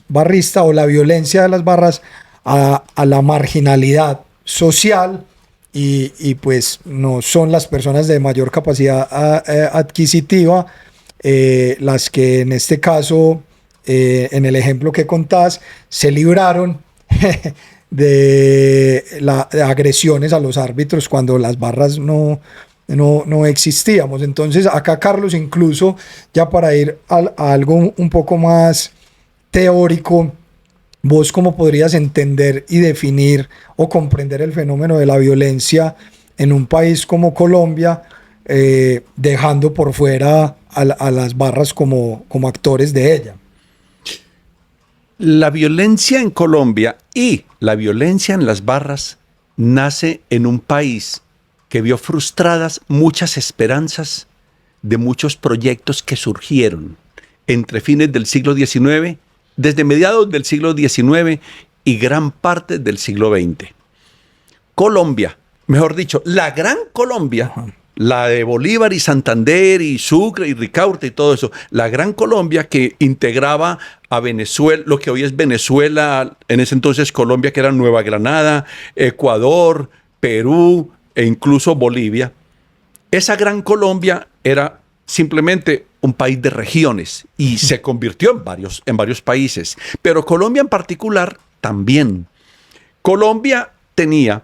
barrista o la violencia de las barras a la marginalidad social y pues no son las personas de mayor capacidad adquisitiva las que en este caso, en el ejemplo que contás, se libraron de agresiones a los árbitros cuando las barras no existíamos. Entonces acá, Carlos, incluso ya para ir a algo un poco más teórico, ¿vos cómo podrías entender y definir o comprender el fenómeno de la violencia en un país como Colombia, dejando por fuera a las barras como actores de ella? La violencia en Colombia y la violencia en las barras nace en un país que vio frustradas muchas esperanzas de muchos proyectos que surgieron entre fines del siglo XIX, desde mediados del siglo XIX y gran parte del siglo XX. Colombia, mejor dicho, la Gran Colombia, la de Bolívar y Santander y Sucre y Ricaurte y todo eso, la Gran Colombia que integraba a Venezuela, lo que hoy es Venezuela, en ese entonces Colombia, que era Nueva Granada, Ecuador, Perú e incluso Bolivia. Esa Gran Colombia era simplemente un país de regiones y se convirtió en varios países, pero Colombia en particular también. Colombia tenía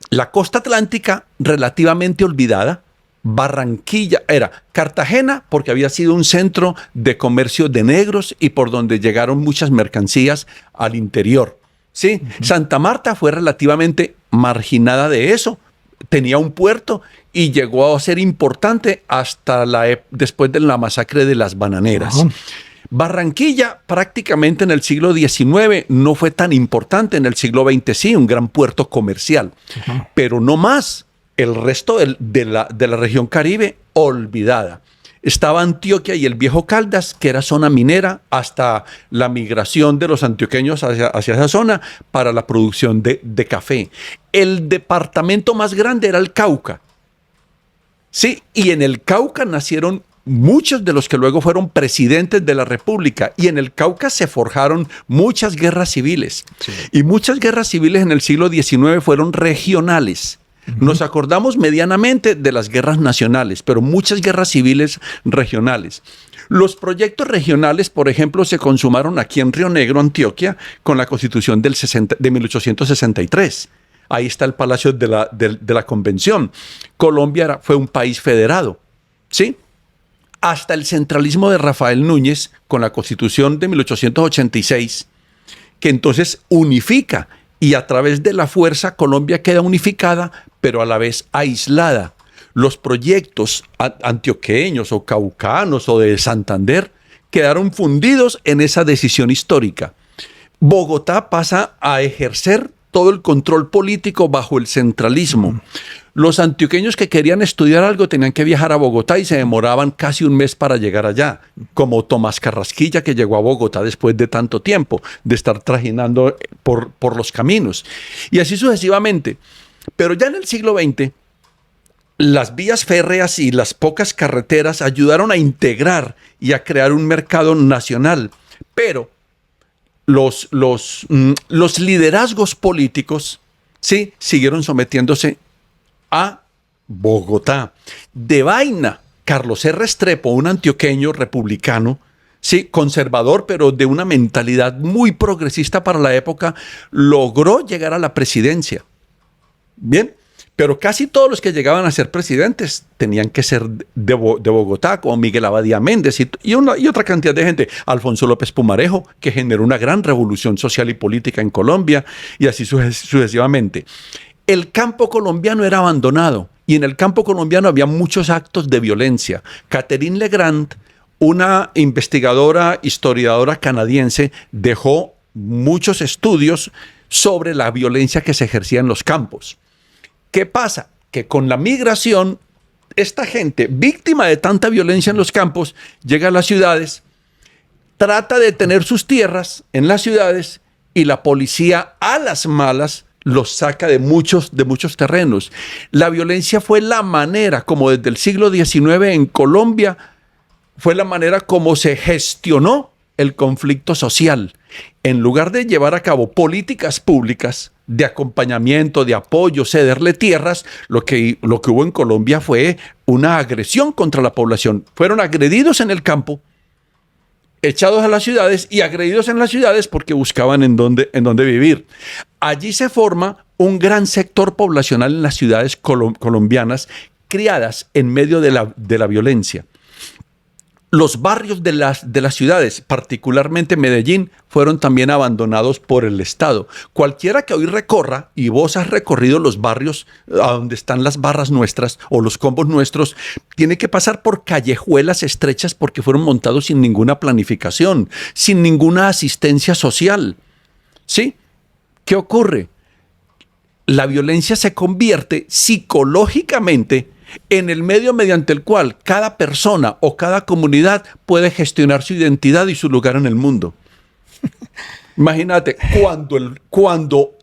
la costa atlántica relativamente olvidada. Barranquilla era Cartagena porque había sido un centro de comercio de negros y por donde llegaron muchas mercancías al interior. ¿Sí? Santa Marta fue relativamente marginada de eso. Tenía un puerto y llegó a ser importante hasta después de la masacre de las bananeras. Barranquilla prácticamente en el siglo XIX no fue tan importante, en el siglo XX sí, un gran puerto comercial, pero no más. El resto de la región Caribe olvidada. Estaba Antioquia y el Viejo Caldas, que era zona minera, hasta la migración de los antioqueños hacia esa zona para la producción de café. El departamento más grande era el Cauca. Sí, y en el Cauca nacieron muchos de los que luego fueron presidentes de la República, y en el Cauca se forjaron muchas guerras civiles. Sí. Y muchas guerras civiles en el siglo XIX fueron regionales. Nos acordamos medianamente de las guerras nacionales, pero muchas guerras civiles regionales. Los proyectos regionales, por ejemplo, se consumaron aquí en Río Negro, Antioquia, con la Constitución de 1863. Ahí está el Palacio de la Convención. Colombia fue un país federado, ¿sí? Hasta el centralismo de Rafael Núñez, con la Constitución de 1886, que entonces unifica. Y a través de la fuerza Colombia queda unificada, pero a la vez aislada. Los proyectos antioqueños o caucanos o de Santander quedaron fundidos en esa decisión histórica. Bogotá pasa a ejercer todo el control político bajo el centralismo. Los antioqueños que querían estudiar algo tenían que viajar a Bogotá y se demoraban casi un mes para llegar allá, como Tomás Carrasquilla, que llegó a Bogotá después de tanto tiempo, de estar trajinando por los caminos. Y así sucesivamente. Pero ya en el siglo XX, las vías férreas y las pocas carreteras ayudaron a integrar y a crear un mercado nacional. Pero los liderazgos políticos, sí, siguieron sometiéndose a Bogotá. De vaina, Carlos R. Restrepo, un antioqueño republicano, sí, conservador, pero de una mentalidad muy progresista para la época, logró llegar a la presidencia. Bien, pero casi todos los que llegaban a ser presidentes tenían que ser de Bogotá, como Miguel Abadía Méndez y otra cantidad de gente. Alfonso López Pumarejo, que generó una gran revolución social y política en Colombia, y así sucesivamente. El campo colombiano era abandonado y en el campo colombiano había muchos actos de violencia. Catherine Legrand, una investigadora, historiadora canadiense, dejó muchos estudios sobre la violencia que se ejercía en los campos. ¿Qué pasa? Que con la migración, esta gente, víctima de tanta violencia en los campos, llega a las ciudades, trata de tener sus tierras en las ciudades y la policía a las malas los saca de muchos terrenos. La violencia fue la manera, como desde el siglo XIX en Colombia, fue la manera como se gestionó el conflicto social. En lugar de llevar a cabo políticas públicas de acompañamiento, de apoyo, cederle tierras, lo que hubo en Colombia fue una agresión contra la población. Fueron agredidos en el campo, echados a las ciudades y agredidos en las ciudades porque buscaban en dónde vivir. Allí se forma un gran sector poblacional en las ciudades colombianas criadas en medio de la violencia. los barrios de las ciudades, particularmente Medellín, fueron también abandonados por el Estado. Cualquiera que hoy recorra, y vos has recorrido los barrios a donde están las barras nuestras o los combos nuestros, tiene que pasar por callejuelas estrechas porque fueron montados sin ninguna planificación, sin ninguna asistencia social. ¿Sí? ¿Qué ocurre? La violencia se convierte psicológicamente en el medio mediante el cual cada persona o cada comunidad puede gestionar su identidad y su lugar en el mundo. Imagínate, cuando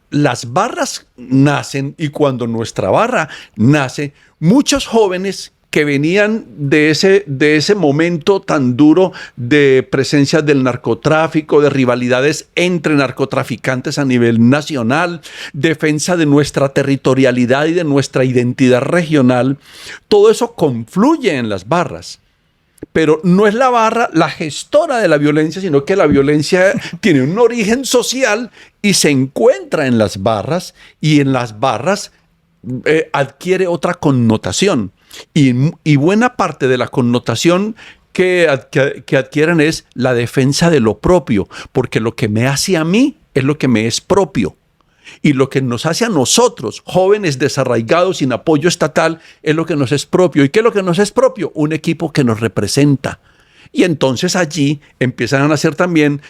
las barras nacen y cuando nuestra barra nace, muchos jóvenes que venían de ese momento tan duro de presencia del narcotráfico, de rivalidades entre narcotraficantes a nivel nacional, defensa de nuestra territorialidad y de nuestra identidad regional, todo eso confluye en las barras. Pero no es la barra la gestora de la violencia, sino que la violencia tiene un origen social y se encuentra en las barras, y en las barras adquiere otra connotación. Y buena parte de la connotación que adquieren es la defensa de lo propio, porque lo que me hace a mí es lo que me es propio. Y lo que nos hace a nosotros, jóvenes desarraigados sin apoyo estatal, es lo que nos es propio. ¿Y qué es lo que nos es propio? Un equipo que nos representa. Y entonces allí empiezan a nacer también,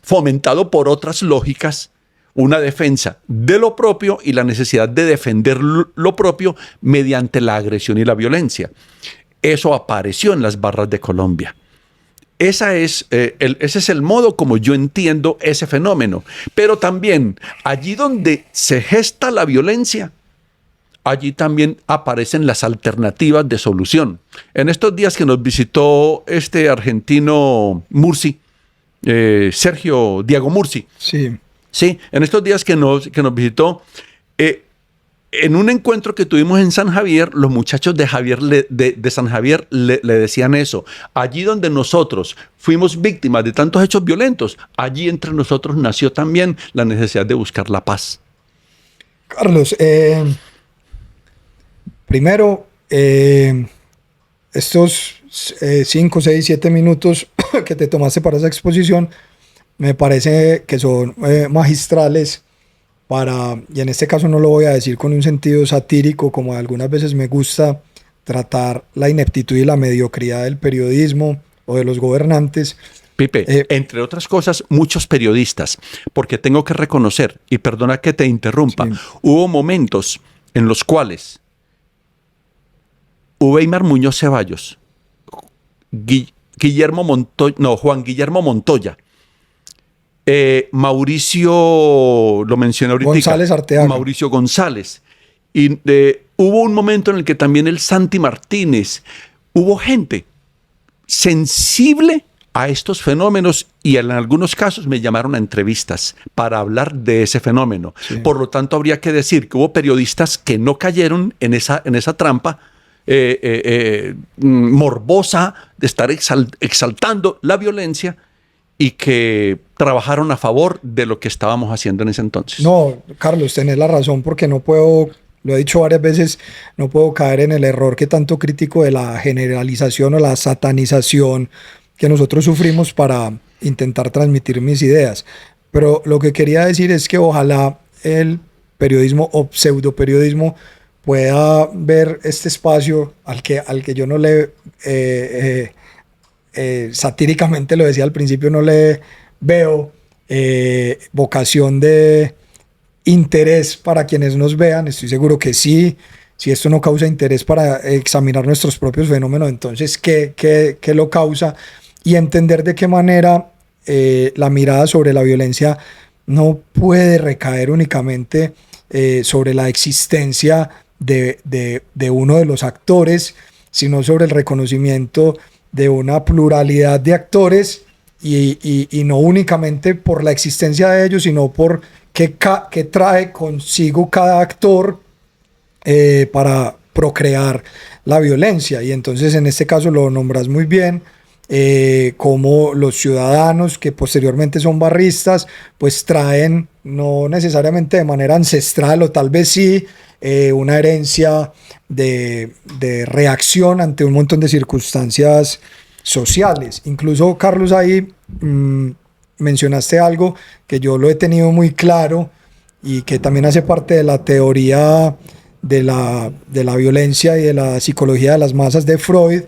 fomentado por otras lógicas, una defensa de lo propio y la necesidad de defender lo propio mediante la agresión y la violencia. Eso apareció en las barras de Colombia. Ese es el modo como yo entiendo ese fenómeno. Pero también allí donde se gesta la violencia, allí también aparecen las alternativas de solución. En estos días que nos visitó este argentino Mursi, Diego Mursi. Sí. Sí, en estos días que nos visitó, en un encuentro que tuvimos en San Javier, los muchachos de San Javier le decían eso. Allí donde nosotros fuimos víctimas de tantos hechos violentos, allí entre nosotros nació también la necesidad de buscar la paz. Carlos, primero, estos 5, 6, 7 minutos que te tomaste para esa exposición me parece que son magistrales y en este caso no lo voy a decir con un sentido satírico, como algunas veces me gusta tratar la ineptitud y la mediocridad del periodismo o de los gobernantes. Pipe, entre otras cosas, muchos periodistas, porque tengo que reconocer, y perdona que te interrumpa, sí, hubo momentos en los cuales Weimar Muñoz Ceballos, Juan Guillermo Montoya, Mauricio, lo mencioné ahorita, González Arteaga. Mauricio González. Y hubo un momento en el que también el Santi Martínez, hubo gente sensible a estos fenómenos y en algunos casos me llamaron a entrevistas para hablar de ese fenómeno. Sí. Por lo tanto, habría que decir que hubo periodistas que no cayeron en esa trampa morbosa de estar exaltando la violencia y que trabajaron a favor de lo que estábamos haciendo en ese entonces. No, Carlos, tenés la razón, porque no puedo, lo he dicho varias veces, no puedo caer en el error que tanto critico de la generalización o la satanización que nosotros sufrimos para intentar transmitir mis ideas. Pero lo que quería decir es que ojalá el periodismo o pseudoperiodismo pueda ver este espacio al que yo no le... satíricamente lo decía al principio, no le veo vocación de interés para quienes nos vean. Estoy seguro que sí. Si esto no causa interés para examinar nuestros propios fenómenos, entonces ¿qué lo causa? Y entender de qué manera la mirada sobre la violencia no puede recaer únicamente sobre la existencia de uno de los actores, sino sobre el reconocimiento de una pluralidad de actores y no únicamente por la existencia de ellos, sino por qué trae consigo cada actor para procrear la violencia. Y entonces en este caso lo nombras muy bien, como los ciudadanos que posteriormente son barristas, pues traen no necesariamente de manera ancestral, o tal vez sí una herencia de reacción ante un montón de circunstancias sociales. Incluso, Carlos, ahí mencionaste algo que yo lo he tenido muy claro y que también hace parte de la teoría de la violencia y de la psicología de las masas de Freud,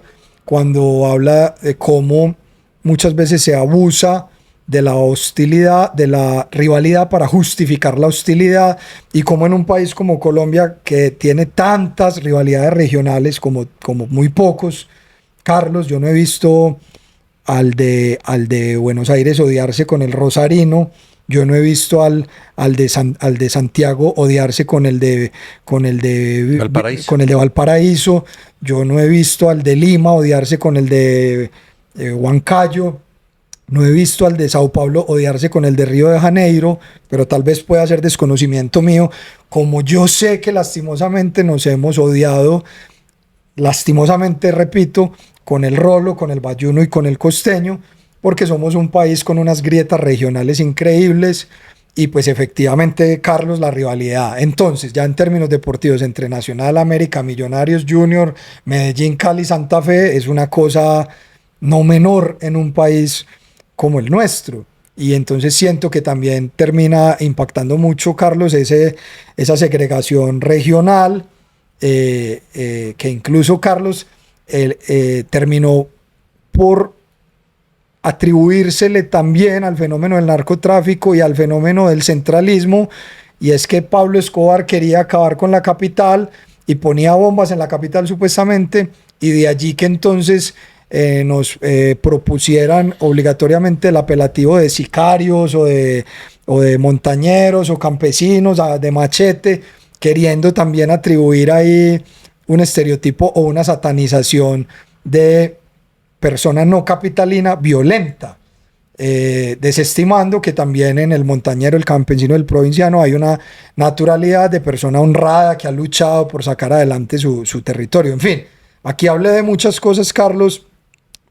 cuando habla de cómo muchas veces se abusa de la hostilidad, de la rivalidad para justificar la hostilidad, y como en un país como Colombia, que tiene tantas rivalidades regionales como muy pocos, Carlos, yo no he visto al de Buenos Aires odiarse con el rosarino, yo no he visto al de Santiago odiarse Valparaíso. con el de Valparaíso, yo no he visto al de Lima odiarse con el de Huancayo, no he visto al de Sao Paulo odiarse con el de Río de Janeiro, pero tal vez pueda ser desconocimiento mío, como yo sé que lastimosamente nos hemos odiado, lastimosamente repito, con el rolo, con el bayuno y con el costeño, porque somos un país con unas grietas regionales increíbles y pues efectivamente, Carlos, la rivalidad. Entonces, ya en términos deportivos, entre Nacional, América, Millonarios, Junior, Medellín, Cali, Santa Fe, es una cosa no menor en un país como el nuestro. Y entonces siento que también termina impactando mucho, Carlos, esa segregación regional, que incluso, Carlos, terminó por atribuírsele también al fenómeno del narcotráfico y al fenómeno del centralismo, y es que Pablo Escobar quería acabar con la capital y ponía bombas en la capital supuestamente, y de allí que entonces nos propusieran obligatoriamente el apelativo de sicarios o de montañeros o campesinos, de machete, queriendo también atribuir ahí un estereotipo o una satanización de persona no capitalina violenta, desestimando que también en el montañero, el campesino, el provinciano hay una naturalidad de persona honrada que ha luchado por sacar adelante su territorio. En fin, aquí hablé de muchas cosas, Carlos,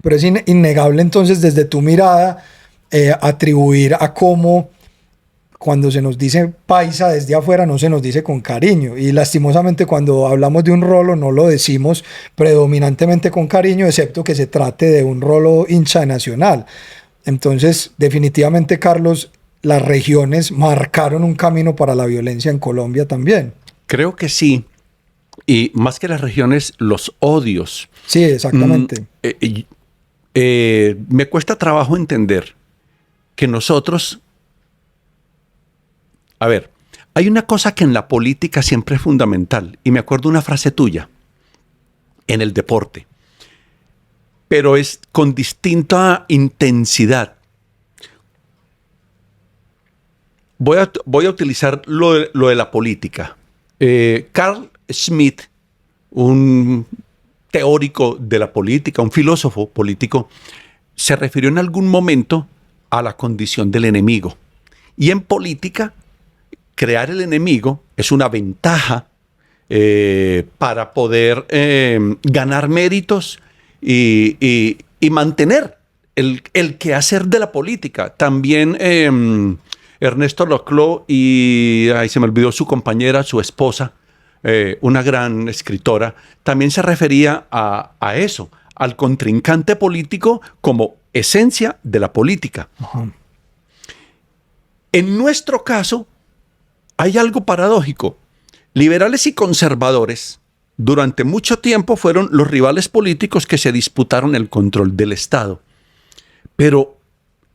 pero es innegable entonces desde tu mirada atribuir a cómo cuando se nos dice paisa desde afuera no se nos dice con cariño, y lastimosamente cuando hablamos de un rolo no lo decimos predominantemente con cariño, excepto que se trate de un rolo hincha de Nacional. Entonces, definitivamente, Carlos, las regiones marcaron un camino para la violencia en Colombia también. Creo que sí. Y más que las regiones, los odios. Sí, exactamente. Me cuesta trabajo entender que nosotros... A ver, hay una cosa que en la política siempre es fundamental, y me acuerdo una frase tuya, en el deporte, pero es con distinta intensidad. Voy a utilizar lo de la política. Carl Schmitt, un teórico de la política, un filósofo político, se refirió en algún momento a la condición del enemigo. Y en política, crear el enemigo es una ventaja para poder ganar méritos y mantener el quehacer de la política. También Ernesto Laclau y se me olvidó su compañera, su esposa, una gran escritora, también se refería a eso, al contrincante político como esencia de la política. Ajá. En nuestro caso, hay algo paradójico. Liberales y conservadores durante mucho tiempo fueron los rivales políticos que se disputaron el control del Estado. Pero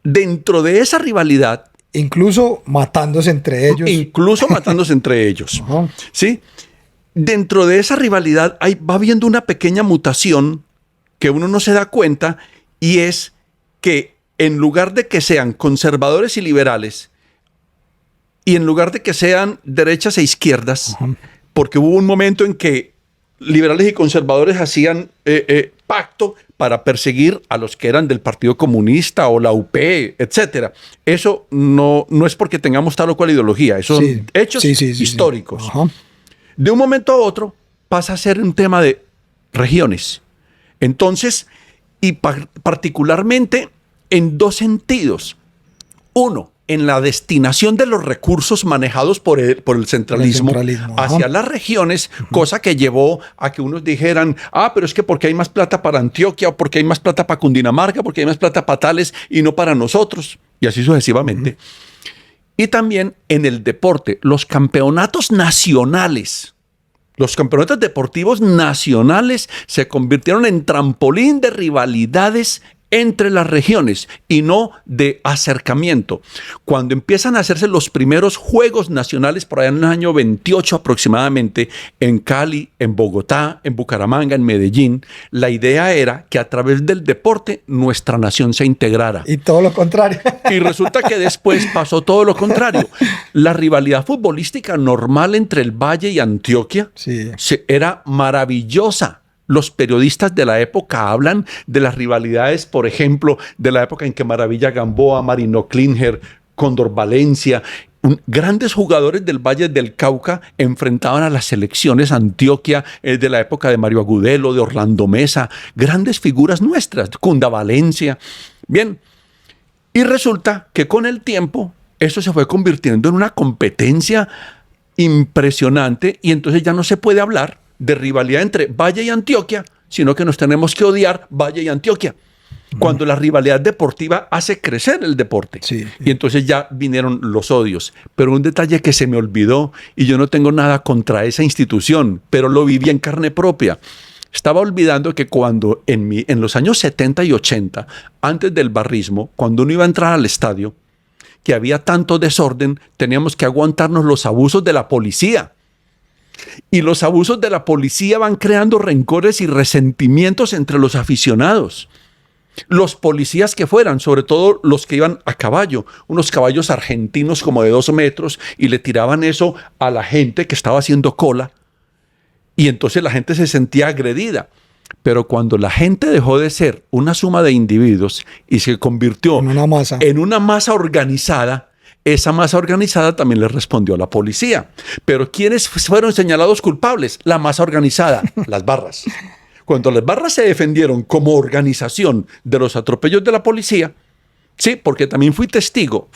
dentro de esa rivalidad... Incluso matándose entre ellos. Incluso matándose entre ellos. Ajá. ¿Sí? Dentro de esa rivalidad va habiendo una pequeña mutación que uno no se da cuenta, y es que en lugar de que sean conservadores y liberales, y en lugar de que sean derechas e izquierdas, porque hubo un momento en que liberales y conservadores hacían pacto para perseguir a los que eran del Partido Comunista o la UP, etc. Eso no es porque tengamos tal o cual ideología, eso son hechos históricos. Sí. De un momento a otro pasa a ser un tema de regiones. Entonces, y particularmente en dos sentidos. Uno, en la destinación de los recursos manejados por el centralismo, hacia las regiones, cosa que llevó a que unos dijeran, pero es que porque hay más plata para Antioquia, o porque hay más plata para Cundinamarca, porque hay más plata para tales y no para nosotros, y así sucesivamente. Y también en el deporte, los campeonatos nacionales, los campeonatos deportivos nacionales se convirtieron en trampolín de rivalidades entre las regiones y no de acercamiento. Cuando empiezan a hacerse los primeros Juegos Nacionales, por allá en el año 28 aproximadamente, en Cali, en Bogotá, en Bucaramanga, en Medellín, la idea era que a través del deporte nuestra nación se integrara. Y todo lo contrario. Y resulta que después pasó todo lo contrario. La rivalidad futbolística normal entre el Valle y Antioquia era maravillosa. Los periodistas de la época hablan de las rivalidades, por ejemplo, de la época en que Maravilla Gamboa, Marino Klinger, Cóndor Valencia, grandes jugadores del Valle del Cauca enfrentaban a las selecciones Antioquia de la época de Mario Agudelo, de Orlando Mesa, grandes figuras nuestras, Cunda Valencia. Bien, y resulta que con el tiempo eso se fue convirtiendo en una competencia impresionante y entonces ya no se puede hablar de rivalidad entre Valle y Antioquia, sino que nos tenemos que odiar Valle y Antioquia. Cuando la rivalidad deportiva hace crecer el deporte. Y entonces ya vinieron los odios. Pero un detalle que se me olvidó, y yo no tengo nada contra esa institución, pero lo viví en carne propia. Estaba olvidando que cuando en los años 70 y 80, antes del barrismo, cuando uno iba a entrar al estadio, que había tanto desorden, teníamos que aguantarnos los abusos de la policía. Y los abusos de la policía van creando rencores y resentimientos entre los aficionados. Los policías que fueran, sobre todo los que iban a caballo, unos caballos argentinos como de 2 metros, y le tiraban eso a la gente que estaba haciendo cola. Y entonces la gente se sentía agredida. Pero cuando la gente dejó de ser una suma de individuos y se convirtió en una masa organizada, esa masa organizada también le respondió a la policía. Pero ¿quiénes fueron señalados culpables? La masa organizada, las barras. Cuando las barras se defendieron como organización de los atropellos de la policía, sí, porque también fui testigo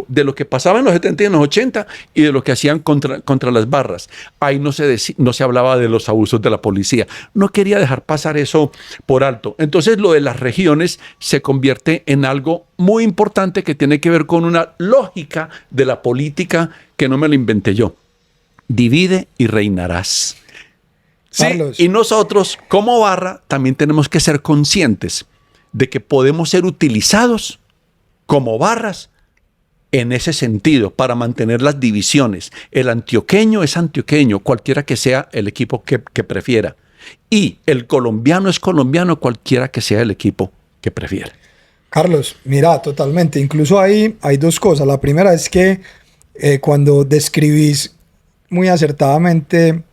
de lo que pasaba en los 70 y en los 80 y de lo que hacían contra las barras. Ahí no se hablaba de los abusos de la policía. No quería dejar pasar eso por alto. Entonces lo de las regiones se convierte en algo muy importante que tiene que ver con una lógica de la política que no me lo inventé yo. Divide y reinarás. Sí, Carlos. Y nosotros como barra también tenemos que ser conscientes de que podemos ser utilizados como barras en ese sentido, para mantener las divisiones. El antioqueño es antioqueño, cualquiera que sea el equipo que prefiera. Y el colombiano es colombiano, cualquiera que sea el equipo que prefiera. Carlos, mira, totalmente. Incluso ahí hay 2 cosas. La primera es que cuando describís muy acertadamente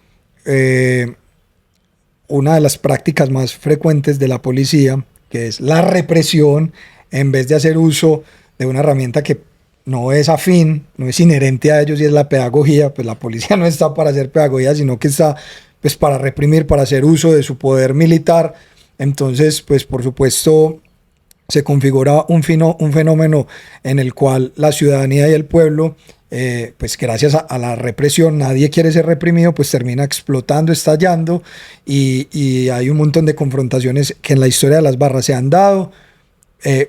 una de las prácticas más frecuentes de la policía, que es la represión, en vez de hacer uso de una herramienta que no es afín, no es inherente a ellos, y es la pedagogía. Pues la policía no está para hacer pedagogía, sino que está pues para reprimir, para hacer uso de su poder militar. Entonces, pues por supuesto, se configura un fenómeno en el cual la ciudadanía y el pueblo, pues gracias a la represión, nadie quiere ser reprimido, pues termina explotando, estallando, y hay un montón de confrontaciones que en la historia de las barras se han dado,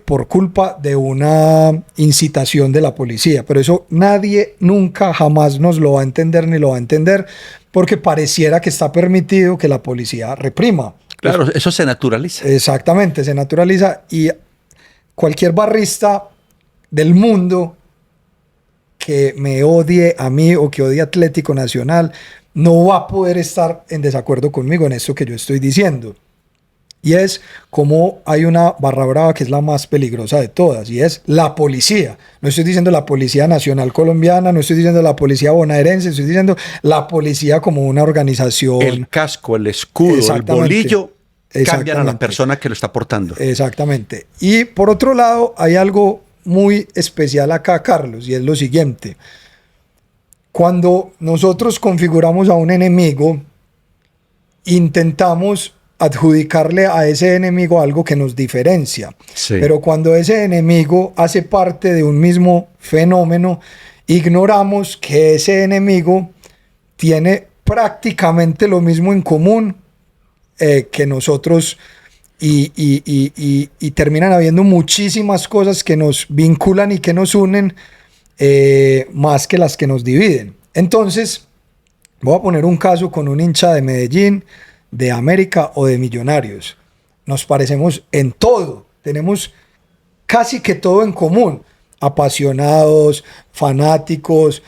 por culpa de una incitación de la policía. Pero eso nadie nunca jamás nos lo va a entender ni lo va a entender, porque pareciera que está permitido que la policía reprima. Claro, eso se naturaliza. Exactamente, se naturaliza, y cualquier barrista del mundo que me odie a mí o que odie a Atlético Nacional no va a poder estar en desacuerdo conmigo en esto que yo estoy diciendo. Y es como hay una barra brava que es la más peligrosa de todas, y es la policía. No estoy diciendo la Policía Nacional Colombiana, no estoy diciendo la Policía Bonaerense, estoy diciendo la policía como una organización. El casco, el escudo, el bolillo cambian a la persona que lo está portando. Exactamente. Y por otro lado, hay algo muy especial acá, Carlos, y es lo siguiente. Cuando nosotros configuramos a un enemigo, intentamos adjudicarle a ese enemigo algo que nos diferencia. Sí. Pero cuando ese enemigo hace parte de un mismo fenómeno, ignoramos que ese enemigo tiene prácticamente lo mismo en común que nosotros y terminan habiendo muchísimas cosas que nos vinculan y que nos unen más que las que nos dividen. Entonces, voy a poner un caso con un hincha de Medellín, de América o de Millonarios. Nos parecemos en todo, tenemos casi que todo en común. Apasionados, fanáticos,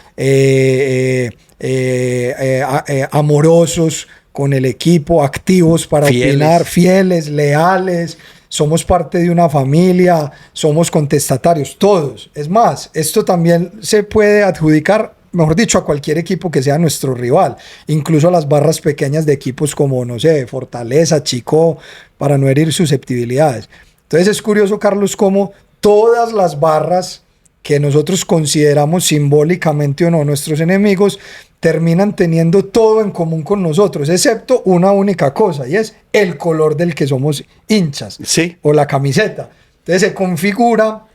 amorosos con el equipo, activos para opinar, fieles, leales, somos parte de una familia, somos contestatarios, todos. Es más, esto también se puede adjudicar, mejor dicho, a cualquier equipo que sea nuestro rival, incluso a las barras pequeñas de equipos como, no sé, Fortaleza, Chico, para no herir susceptibilidades. Entonces es curioso, Carlos, cómo todas las barras que nosotros consideramos simbólicamente o no nuestros enemigos terminan teniendo todo en común con nosotros, excepto una única cosa, y es el color del que somos hinchas, sí, o la camiseta. Entonces se configura,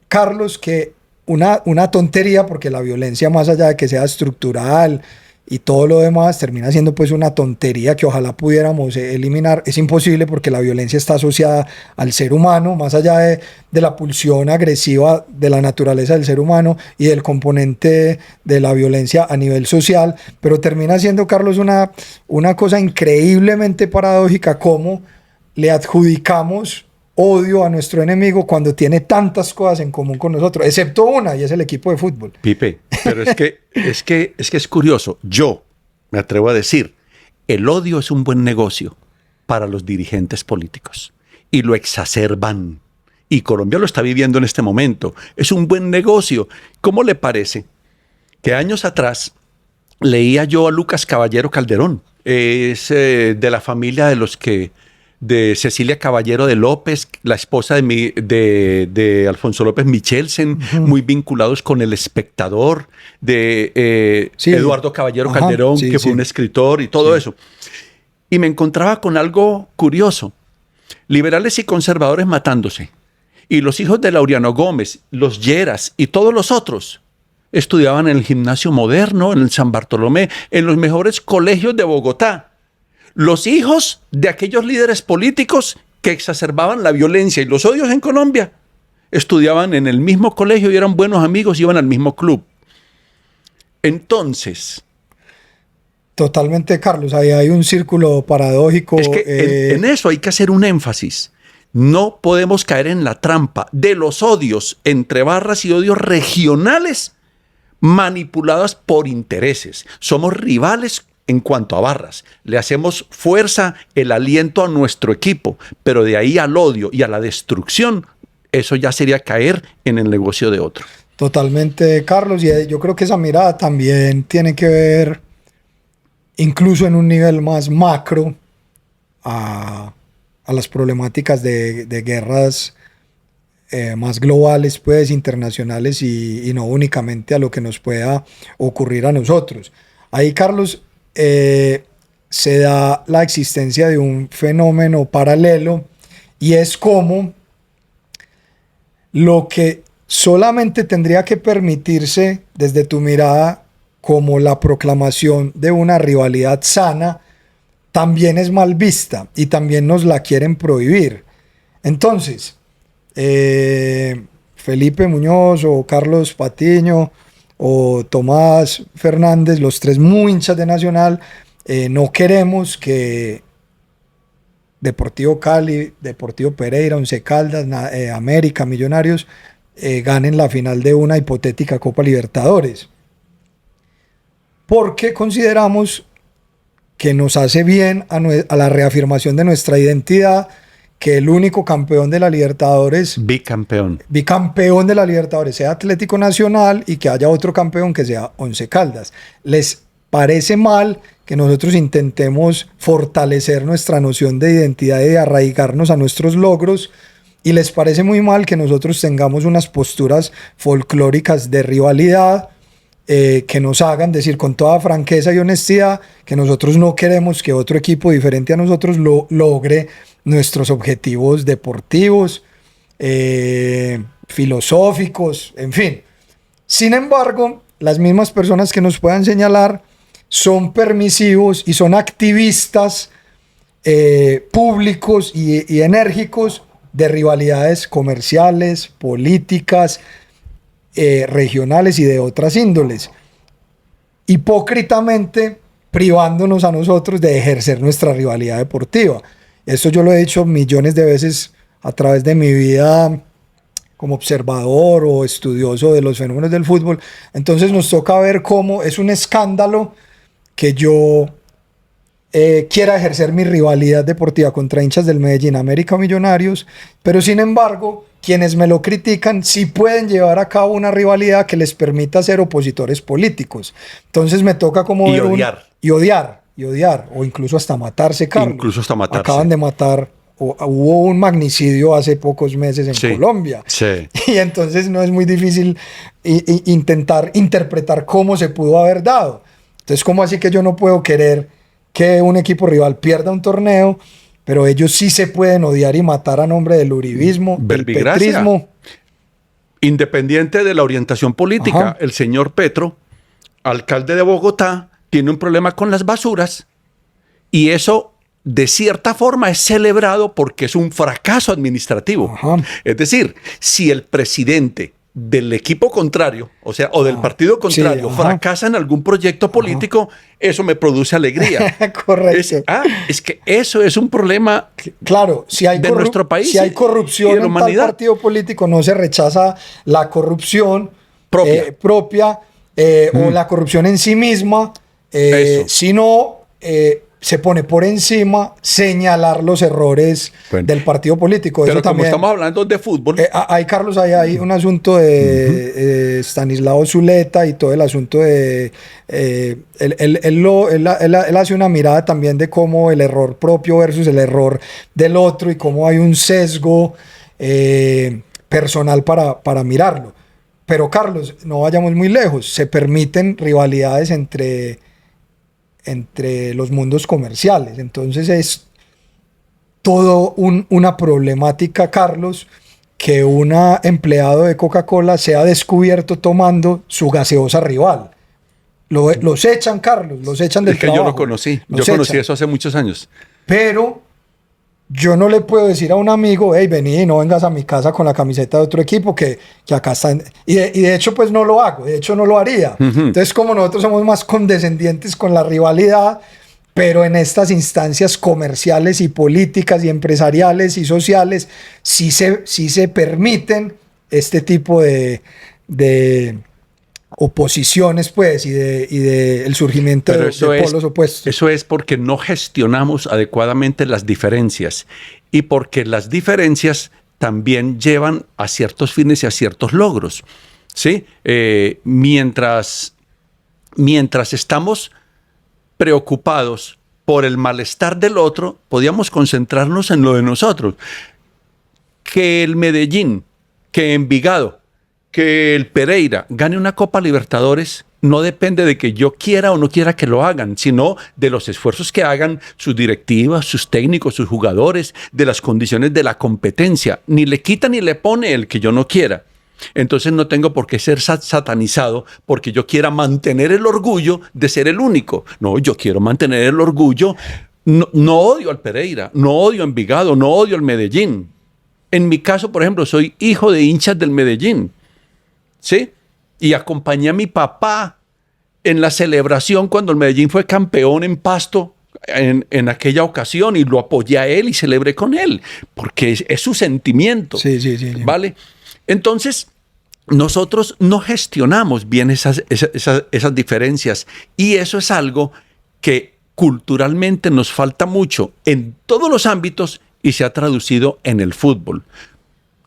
Carlos, que una tontería, porque la violencia, más allá de que sea estructural y todo lo demás, termina siendo pues una tontería que ojalá pudiéramos eliminar. Es imposible porque la violencia está asociada al ser humano, más allá de la pulsión agresiva de la naturaleza del ser humano y del componente de la violencia a nivel social, pero termina siendo, Carlos, una cosa increíblemente paradójica, como le adjudicamos odio a nuestro enemigo cuando tiene tantas cosas en común con nosotros, excepto una, y es el equipo de fútbol. Pipe, pero es curioso. Yo me atrevo a decir, el odio es un buen negocio para los dirigentes políticos y lo exacerban. Y Colombia lo está viviendo en este momento. Es un buen negocio. ¿Cómo le parece que años atrás leía yo a Lucas Caballero Calderón? Es de la familia de Cecilia Caballero de López, la esposa de Alfonso López Michelsen, muy vinculados con El Espectador, de Eduardo Caballero Calderón, que fue un escritor y todo eso. Y me encontraba con algo curioso. Liberales y conservadores matándose. Y los hijos de Laureano Gómez, los Lleras y todos los otros estudiaban en el Gimnasio Moderno, en el San Bartolomé, en los mejores colegios de Bogotá. Los hijos de aquellos líderes políticos que exacerbaban la violencia y los odios en Colombia estudiaban en el mismo colegio y eran buenos amigos y iban al mismo club. Entonces... Totalmente, Carlos. Ahí hay un círculo paradójico. Es que en eso hay que hacer un énfasis. No podemos caer en la trampa de los odios entre barras y odios regionales manipuladas por intereses. Somos rivales en cuanto a barras. Le hacemos fuerza, el aliento a nuestro equipo, pero de ahí al odio y a la destrucción, eso ya sería caer en el negocio de otro. Totalmente, Carlos. Y yo creo que esa mirada también tiene que ver, incluso en un nivel más macro, a las problemáticas de guerras más globales, pues, internacionales, y no únicamente a lo que nos pueda ocurrir a nosotros. Ahí, Carlos, se da la existencia de un fenómeno paralelo, y es como lo que solamente tendría que permitirse desde tu mirada como la proclamación de una rivalidad sana, también es mal vista y también nos la quieren prohibir. Entonces, Felipe Muñoz o Carlos Patiño o Tomás Fernández, los tres muy hinchas de Nacional, no queremos que Deportivo Cali, Deportivo Pereira, Once Caldas, América, Millonarios ganen la final de una hipotética Copa Libertadores, porque consideramos que nos hace bien a la reafirmación de nuestra identidad que el único campeón de la Libertadores, bicampeón de la Libertadores, sea Atlético Nacional, y que haya otro campeón que sea Once Caldas. Les parece mal que nosotros intentemos fortalecer nuestra noción de identidad y de arraigarnos a nuestros logros, y les parece muy mal que nosotros tengamos unas posturas folclóricas de rivalidad que nos hagan decir con toda franqueza y honestidad que nosotros no queremos que otro equipo diferente a nosotros logre nuestros objetivos deportivos, filosóficos, en fin. Sin embargo, las mismas personas que nos puedan señalar son permisivos y son activistas públicos y enérgicos de rivalidades comerciales, políticas, regionales y de otras índoles, hipócritamente privándonos a nosotros de ejercer nuestra rivalidad deportiva. Esto yo lo he dicho millones de veces a través de mi vida como observador o estudioso de los fenómenos del fútbol. Entonces nos toca ver cómo es un escándalo que yo quiera ejercer mi rivalidad deportiva contra hinchas del Medellín, América, Millonarios, pero sin embargo, quienes me lo critican sí pueden llevar a cabo una rivalidad que les permita ser opositores políticos. Entonces me toca como ver odiar, o incluso hasta matarse, Carlos. Incluso hasta matarse. Acaban de matar, hubo un magnicidio hace pocos meses en Colombia. Sí. Y entonces no es muy difícil intentar interpretar cómo se pudo haber dado. Entonces, ¿cómo así que yo no puedo querer que un equipo rival pierda un torneo, pero ellos sí se pueden odiar y matar a nombre del uribismo, del petrismo? Independiente de la orientación política, Ajá. El señor Petro, alcalde de Bogotá, tiene un problema con las basuras y eso de cierta forma es celebrado porque es un fracaso administrativo. Ajá. Es decir, si el presidente del equipo contrario, o sea, o del partido contrario, sí, fracasa en algún proyecto político, eso me produce alegría. Correcto. Es que eso es un problema, claro, si hay de nuestro país si hay y corrupción de la en tal humanidad. partido político, no se rechaza la corrupción Propia. o la corrupción en sí misma, sino se pone por encima señalar los errores del partido político. Pero eso como también, estamos hablando de fútbol... hay, Carlos, hay un asunto de Stanislao Zuleta y todo el asunto de... Él hace una mirada también de cómo el error propio versus el error del otro y cómo hay un sesgo personal para mirarlo. Pero, Carlos, no vayamos muy lejos. Se permiten rivalidades entre los mundos comerciales. Entonces es todo una problemática, Carlos, que un empleado de Coca-Cola sea descubierto tomando su gaseosa rival. Los echan, Carlos, los echan del trabajo. Yo lo conocí. Yo conocí eso hace muchos años. Pero yo no le puedo decir a un amigo, hey, vení, no vengas a mi casa con la camiseta de otro equipo que acá están. Y de hecho, pues no lo hago, de hecho no lo haría. Entonces, como nosotros somos más condescendientes con la rivalidad, pero en estas instancias comerciales y políticas y empresariales y sociales, sí se permiten este tipo de oposiciones, pues, y de el surgimiento de polos opuestos. Eso es porque no gestionamos adecuadamente las diferencias y porque las diferencias también llevan a ciertos fines y a ciertos logros, ¿sí? Mientras estamos preocupados por el malestar del otro, podíamos concentrarnos en lo de nosotros. Que el Medellín, que Envigado, que el Pereira gane una Copa Libertadores no depende de que yo quiera o no quiera que lo hagan, sino de los esfuerzos que hagan sus directivas, sus técnicos, sus jugadores, de las condiciones de la competencia. Ni le quita ni le pone el que yo no quiera. Entonces no tengo por qué ser satanizado porque yo quiera mantener el orgullo de ser el único. No, yo quiero mantener el orgullo. No odio al Pereira, no odio a Envigado, no odio al Medellín. En mi caso, por ejemplo, soy hijo de hinchas del Medellín. ¿Sí? Y acompañé a mi papá en la celebración cuando el Medellín fue campeón en Pasto en aquella ocasión y lo apoyé a él y celebré con él, porque es su sentimiento. Sí. ¿Vale? Entonces, nosotros no gestionamos bien esas diferencias y eso es algo que culturalmente nos falta mucho en todos los ámbitos y se ha traducido en el fútbol.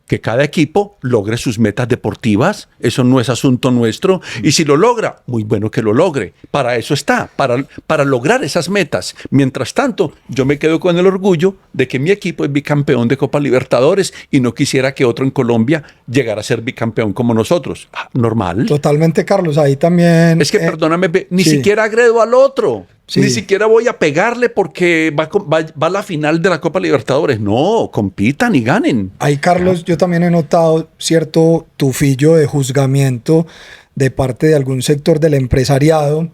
que cada equipo logre sus metas deportivas. Eso no es asunto nuestro. Y si lo logra, muy bueno que lo logre. Para eso está, para lograr esas metas. Mientras tanto, yo me quedo con el orgullo de que mi equipo es bicampeón de Copa Libertadores y no quisiera que otro en Colombia llegara a ser bicampeón como nosotros. Normal. Totalmente, Carlos. Ahí también... Es que, perdóname, ni sí. siquiera agredo al otro. Sí. Ni siquiera voy a pegarle porque va a la final de la Copa Libertadores. No, compitan y ganen. Ahí, Carlos, yo también he notado cierto tufillo de juzgamiento de parte de algún sector del empresariado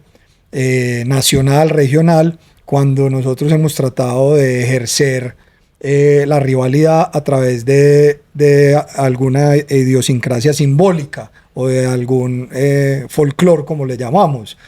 nacional, regional, cuando nosotros hemos tratado de ejercer la rivalidad a través de alguna idiosincrasia simbólica o de algún folclore, como le llamamos.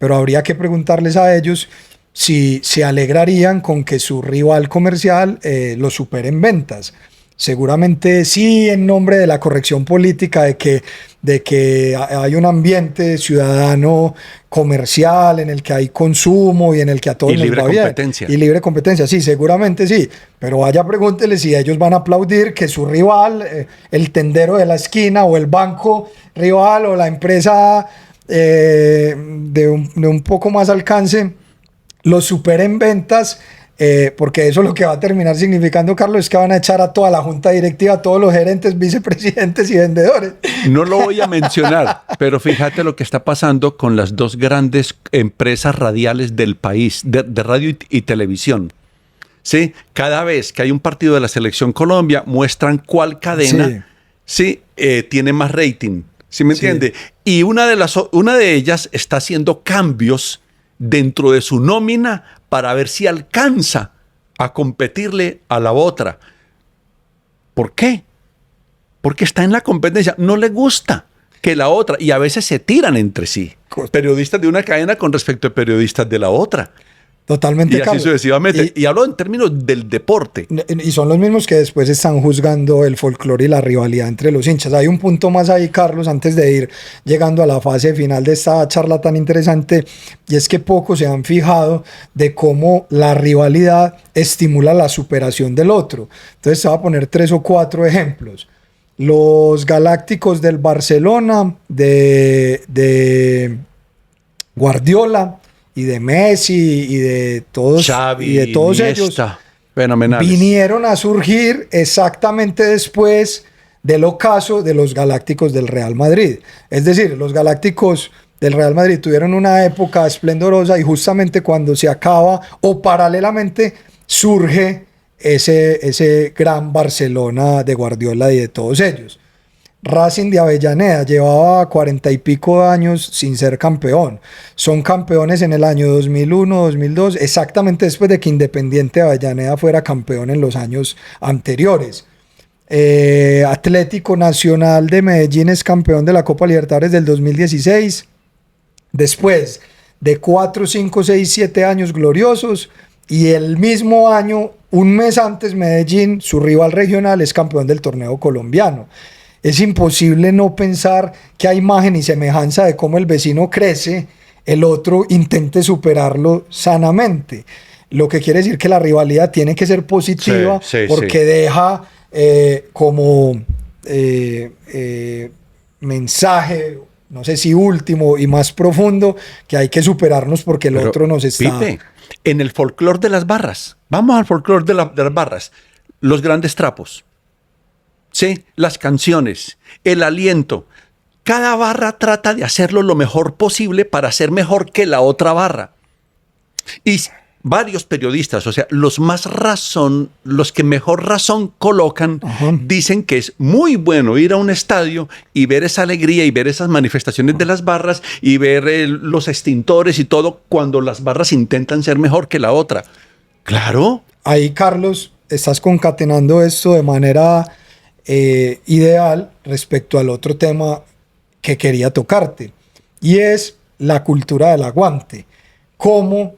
Pero habría que preguntarles a ellos si se alegrarían con que su rival comercial lo supere en ventas. Seguramente sí, en nombre de la corrección política, de que hay un ambiente ciudadano comercial en el que hay consumo y en el que a todos nos va bien. Y libre competencia, sí, seguramente sí. Pero vaya, pregúntele si ellos van a aplaudir que su rival, el tendero de la esquina o el banco rival o la empresa de un poco más alcance los supere en ventas, porque eso lo que va a terminar significando, Carlos, es que van a echar a toda la junta directiva, a todos los gerentes, vicepresidentes y vendedores. No lo voy a mencionar, pero fíjate lo que está pasando con las dos grandes empresas radiales del país, de radio y televisión. ¿Sí? Cada vez que hay un partido de la Selección Colombia, muestran cuál cadena tiene más rating. ¿Sí me entiende? Y una de ellas está haciendo cambios dentro de su nómina para ver si alcanza a competirle a la otra. ¿Por qué? Porque está en la competencia. No le gusta que la otra, y a veces se tiran entre sí. Periodistas de una cadena con respecto a periodistas de la otra. Totalmente, y así Carlos. Sucesivamente. Y hablo en términos del deporte. Y son los mismos que después están juzgando el folclore y la rivalidad entre los hinchas. Hay un punto más ahí, Carlos, antes de ir llegando a la fase final de esta charla tan interesante, y es que pocos se han fijado de cómo la rivalidad estimula la superación del otro. Entonces te voy a poner 3 o 4 ejemplos. Los Galácticos del Barcelona, de Guardiola, y de Messi y de todos, Xavi, y de todos Iniesta, ellos, fenomenales, vinieron a surgir exactamente después del ocaso de los Galácticos del Real Madrid. Es decir, los Galácticos del Real Madrid tuvieron una época esplendorosa y justamente cuando se acaba o paralelamente surge ese gran Barcelona de Guardiola y de todos ellos. Racing de Avellaneda llevaba 40 y pico de años sin ser campeón. Son campeones en el año 2001, 2002, exactamente después de que Independiente de Avellaneda fuera campeón en los años anteriores. Atlético Nacional de Medellín es campeón de la Copa Libertadores del 2016. Después de 4, 5, 6, 7 años gloriosos, y el mismo año, un mes antes, Medellín, su rival regional, es campeón del torneo colombiano. Es imposible no pensar que a imagen y semejanza de cómo el vecino crece, el otro intente superarlo sanamente. Lo que quiere decir que la rivalidad tiene que ser positiva, porque deja como mensaje, no sé si último y más profundo, que hay que superarnos porque el otro nos está... Pipe, en el folclore de las barras, vamos al folclore de las barras, los grandes trapos. Sí, las canciones, el aliento. Cada barra trata de hacerlo lo mejor posible para ser mejor que la otra barra. Y varios periodistas, o sea, los que mejor razón colocan, dicen que es muy bueno ir a un estadio y ver esa alegría y ver esas manifestaciones de las barras y ver los extintores y todo cuando las barras intentan ser mejor que la otra. Claro. Ahí, Carlos, estás concatenando esto de manera... ideal respecto al otro tema que quería tocarte, y es la cultura del aguante. Cómo,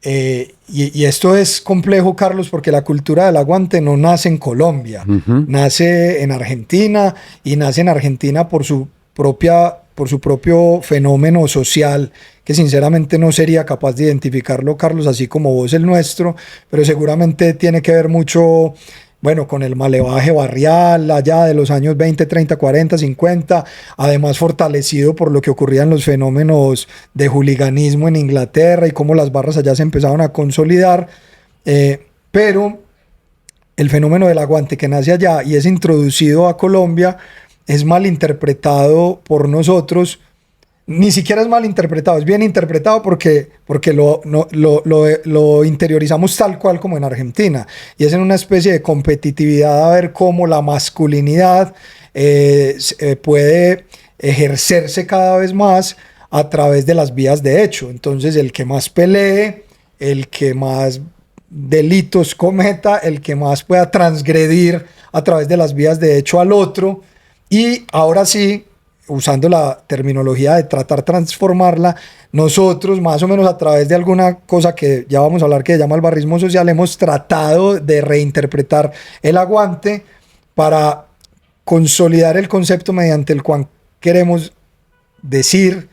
y esto es complejo, Carlos, porque la cultura del aguante no nace en Colombia, nace en Argentina, y nace en Argentina por su propio fenómeno social, que sinceramente no sería capaz de identificarlo, Carlos, así como vos el nuestro, pero seguramente tiene que ver mucho bueno, con el malevaje barrial allá de los años 20, 30, 40, 50, además fortalecido por lo que ocurrían los fenómenos de juliganismo en Inglaterra y cómo las barras allá se empezaron a consolidar, pero el fenómeno del aguante que nace allá y es introducido a Colombia es mal interpretado por nosotros. Ni siquiera es mal interpretado, es bien interpretado porque lo interiorizamos tal cual como en Argentina. Y es en una especie de competitividad a ver cómo la masculinidad puede ejercerse cada vez más a través de las vías de hecho. Entonces el que más pelee, el que más delitos cometa, el que más pueda transgredir a través de las vías de hecho al otro. Y ahora sí, usando la terminología de tratar de transformarla, nosotros más o menos a través de alguna cosa que ya vamos a hablar que se llama el barrismo social, hemos tratado de reinterpretar el aguante para consolidar el concepto mediante el cual queremos decir,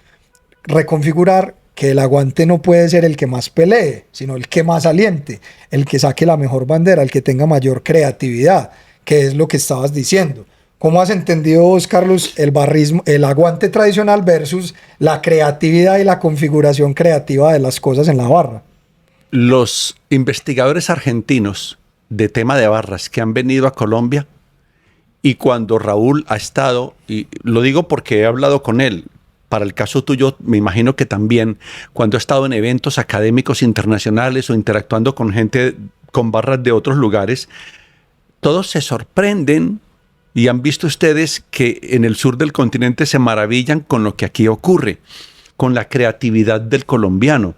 reconfigurar que el aguante no puede ser el que más pelee, sino el que más aliente, el que saque la mejor bandera, el que tenga mayor creatividad, que es lo que estabas diciendo. ¿Cómo has entendido vos, Carlos, el barrismo, el aguante tradicional versus la creatividad y la configuración creativa de las cosas en la barra? Los investigadores argentinos de tema de barras que han venido a Colombia y cuando Raúl ha estado, y lo digo porque he hablado con él, para el caso tuyo me imagino que también, cuando ha estado en eventos académicos internacionales o interactuando con gente con barras de otros lugares, todos se sorprenden. Y han visto ustedes que en el sur del continente se maravillan con lo que aquí ocurre, con la creatividad del colombiano.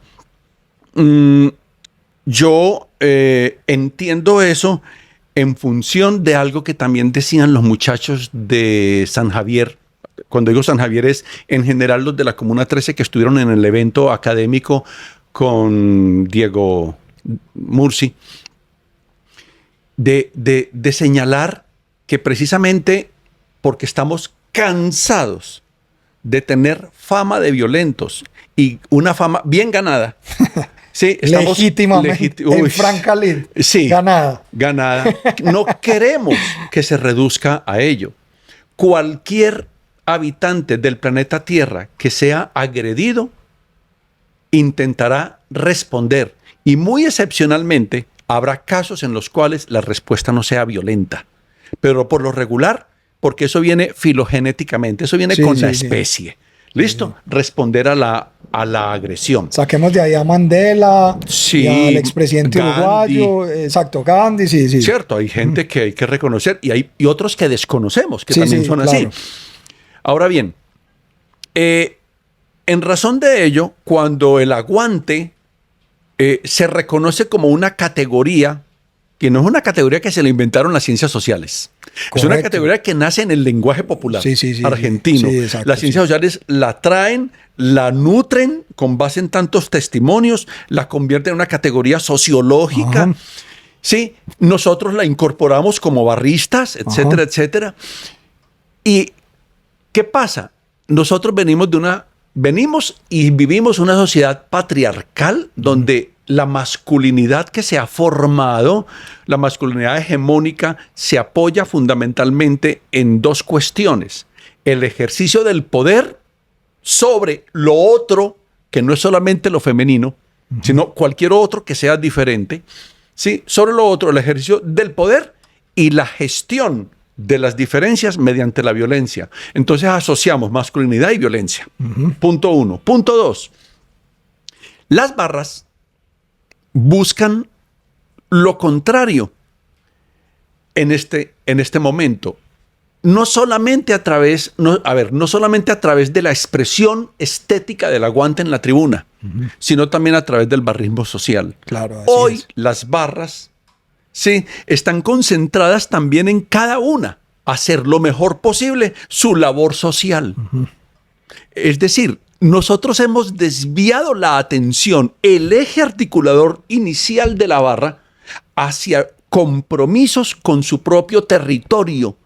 Yo entiendo eso en función de algo que también decían los muchachos de San Javier. Cuando digo San Javier es en general los de la Comuna 13 que estuvieron en el evento académico con Diego Murci, de señalar que precisamente porque estamos cansados de tener fama de violentos y una fama bien ganada. Sí, estamos legítimamente, en franca lid, sí, ganada. No queremos que se reduzca a ello. Cualquier habitante del planeta Tierra que sea agredido intentará responder y muy excepcionalmente habrá casos en los cuales la respuesta no sea violenta. Pero por lo regular, porque eso viene filogenéticamente, eso viene con la especie. ¿Listo? Responder a la agresión. Saquemos de ahí a Mandela, y al expresidente uruguayo, exacto, Gandhi, sí. Cierto, hay gente que hay que reconocer y otros que desconocemos, que también son así. Ahora bien, en razón de ello, cuando el aguante se reconoce como una categoría, que no es una categoría que se le inventaron las ciencias sociales. Correcto. Es una categoría que nace en el lenguaje popular argentino. Las ciencias sociales la traen, la nutren con base en tantos testimonios, la convierten en una categoría sociológica. Ajá. Sí, nosotros la incorporamos como barristas, etcétera, etcétera. ¿Y qué pasa? Nosotros venimos y vivimos una sociedad patriarcal donde la masculinidad que se ha formado, la masculinidad hegemónica, se apoya fundamentalmente en dos cuestiones. El ejercicio del poder sobre lo otro, que no es solamente lo femenino, sino cualquier otro que sea diferente. ¿Sí? Sobre lo otro, el ejercicio del poder y la gestión de las diferencias mediante la violencia. Entonces asociamos masculinidad y violencia. Punto uno. Punto dos. Las barras buscan lo contrario en este momento. No solamente a través de la expresión estética del aguante en la tribuna, sino también a través del barrismo social. Claro, hoy las barras están concentradas también en cada una, hacer lo mejor posible su labor social. Es decir, nosotros hemos desviado la atención, el eje articulador inicial de la barra, hacia compromisos con su propio territorio,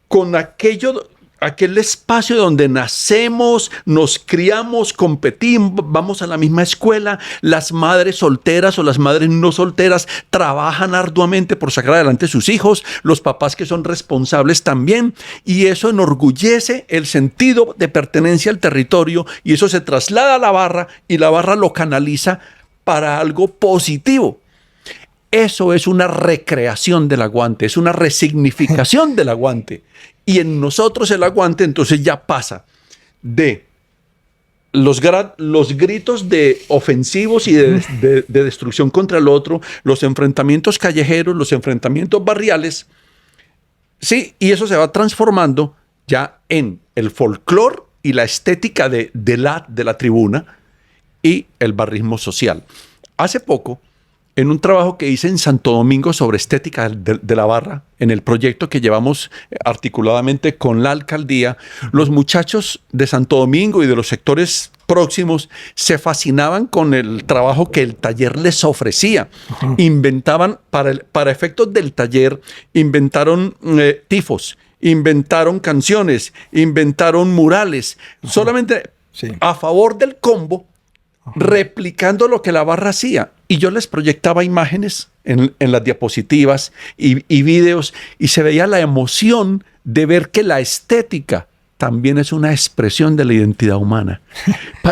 con aquello aquel espacio donde nacemos, nos criamos, competimos, vamos a la misma escuela, las madres solteras o las madres no solteras trabajan arduamente por sacar adelante a sus hijos, los papás que son responsables también, y eso enorgullece el sentido de pertenencia al territorio, y eso se traslada a la barra, y la barra lo canaliza para algo positivo. Eso es una recreación del aguante, es una resignificación del aguante. Y en nosotros el aguante entonces ya pasa de los gritos de ofensivos y de destrucción contra el otro, los enfrentamientos callejeros, los enfrentamientos barriales, sí, y eso se va transformando ya en el folclore y la estética de la tribuna y el barrismo social. Hace poco, en un trabajo que hice en Santo Domingo sobre estética de la barra, en el proyecto que llevamos articuladamente con la alcaldía, los muchachos de Santo Domingo y de los sectores próximos se fascinaban con el trabajo que el taller les ofrecía. Ajá. Inventaban, para efectos del taller, inventaron tifos, inventaron canciones, inventaron murales, solamente a favor del combo, replicando lo que la barra hacía. Y yo les proyectaba imágenes en las diapositivas y videos, y se veía la emoción de ver que la estética también es una expresión de la identidad humana.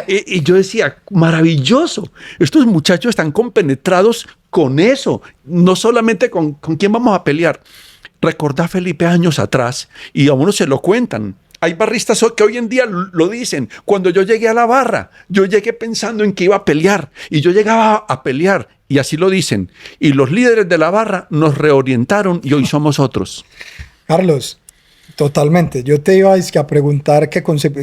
Y yo decía, maravilloso, estos muchachos están compenetrados con eso, no solamente con quién vamos a pelear. Recordá, Felipe, años atrás, y a uno se lo cuentan. Hay barristas que hoy en día lo dicen. Cuando yo llegué a la barra, yo llegué pensando en que iba a pelear, y yo llegaba a pelear, y así lo dicen. Y los líderes de la barra nos reorientaron y hoy somos otros. Carlos, totalmente. Yo te iba a preguntar,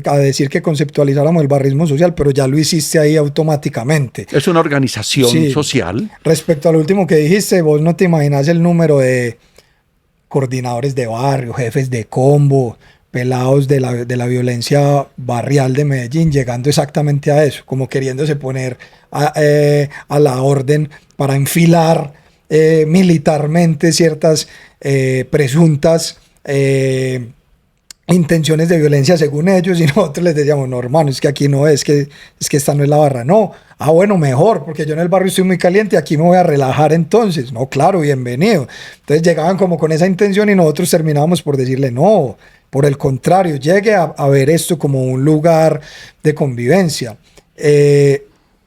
a decir que conceptualizáramos el barrismo social, pero ya lo hiciste ahí automáticamente. Es una organización social. Respecto al último que dijiste, vos no te imaginas el número de coordinadores de barrio, jefes de combo, pelados de la violencia barrial de Medellín, llegando exactamente a eso, como queriéndose poner a la orden para enfilar militarmente ciertas presuntas intenciones de violencia según ellos, y nosotros les decíamos, no, hermano, es que aquí no es que esta no es la barra. No, bueno, mejor, porque yo en el barrio estoy muy caliente, aquí me voy a relajar entonces. No, claro, bienvenido. Entonces llegaban como con esa intención y nosotros terminábamos por decirle, no, por el contrario, llegue a ver esto como un lugar de convivencia.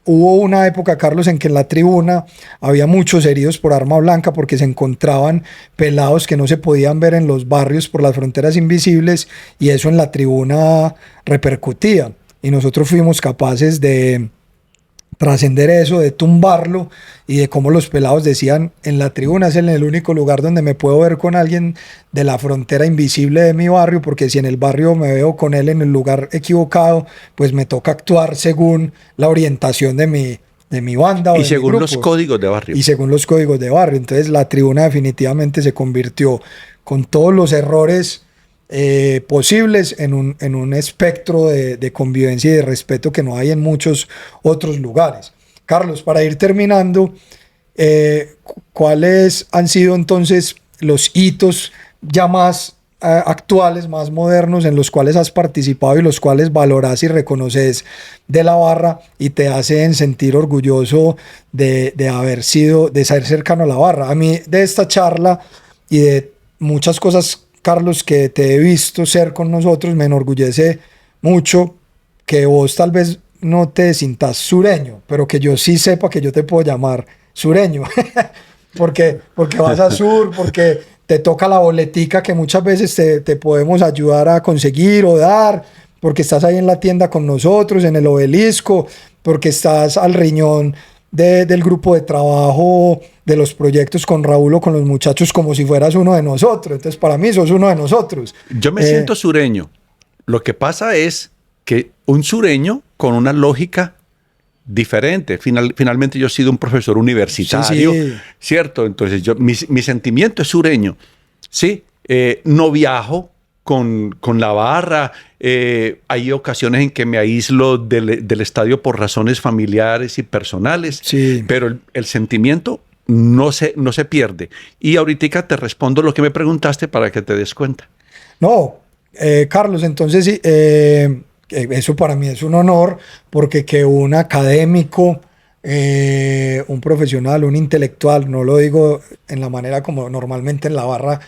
Hubo una época, Carlos, en que en la tribuna había muchos heridos por arma blanca porque se encontraban pelados que no se podían ver en los barrios por las fronteras invisibles, y eso en la tribuna repercutía. Y nosotros fuimos capaces de trascender eso, de tumbarlo, y de cómo los pelados decían, en la tribuna es el único lugar donde me puedo ver con alguien de la frontera invisible de mi barrio, porque si en el barrio me veo con él en el lugar equivocado, pues me toca actuar según la orientación de mi banda. Y según los códigos de barrio. Y según los códigos de barrio. Entonces la tribuna definitivamente se convirtió, con todos los errores posibles, en un espectro de convivencia y de respeto que no hay en muchos otros lugares. Carlos, para ir terminando, ¿cuáles han sido entonces los hitos ya más actuales, más modernos, en los cuales has participado y los cuales valorás y reconoces de la barra y te hacen sentir orgulloso de ser cercano a la barra? A mí, de esta charla y de muchas cosas, Carlos, que te he visto ser con nosotros, me enorgullece mucho que vos tal vez no te sientas sureño, pero que yo sí sepa que yo te puedo llamar sureño, porque vas a sur, porque te toca la boletica que muchas veces te podemos ayudar a conseguir o dar, porque estás ahí en la tienda con nosotros, en el Obelisco, porque estás al riñón del grupo de trabajo, de los proyectos con Raúl o con los muchachos, como si fueras uno de nosotros. Entonces, para mí sos uno de nosotros. Yo me siento sureño. Lo que pasa es que un sureño con una lógica diferente. Finalmente yo he sido un profesor universitario, sí. ¿Cierto? Entonces mi sentimiento es sureño. Sí, no viajo con la barra. Hay ocasiones en que me aíslo del estadio por razones familiares y personales, sí. Pero el sentimiento no se pierde. Y ahorita te respondo lo que me preguntaste para que te des cuenta. No, Carlos, entonces sí, eso para mí es un honor porque que un académico, un profesional, un intelectual, no lo digo en la manera como normalmente en la barra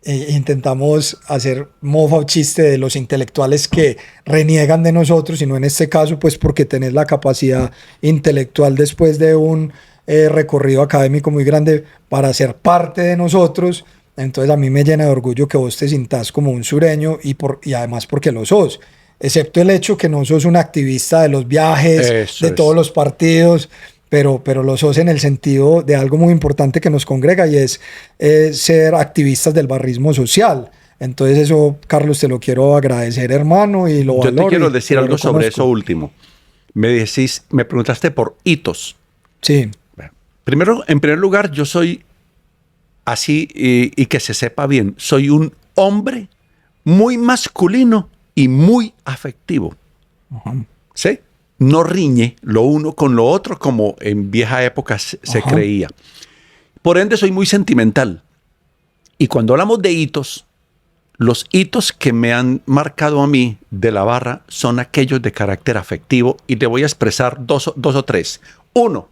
intentamos hacer mofa o chiste de los intelectuales que reniegan de nosotros, sino en este caso pues porque tenés la capacidad intelectual después de un recorrido académico muy grande para ser parte de nosotros. Entonces a mí me llena de orgullo que vos te sintás como un sureño y además porque lo sos, excepto el hecho que no sos un activista de los viajes, Eso de todos es. los partidos, pero lo sos en el sentido de algo muy importante que nos congrega y es ser activistas del barrismo social. Entonces eso, Carlos, te lo quiero agradecer, hermano, y lo Yo te valoro quiero y te decir lo algo sobre reconozco. eso último. Me preguntaste por hitos. Sí, Bueno, primero, en primer lugar, yo soy así y que se sepa bien, soy un hombre muy masculino y muy afectivo. ajá, ¿Sí? No riñe lo uno con lo otro como en vieja época se ajá, creía. Por ende, soy muy sentimental. Y cuando hablamos de hitos, los hitos que me han marcado a mí de la barra son aquellos de carácter afectivo y te voy a expresar dos o tres. Uno,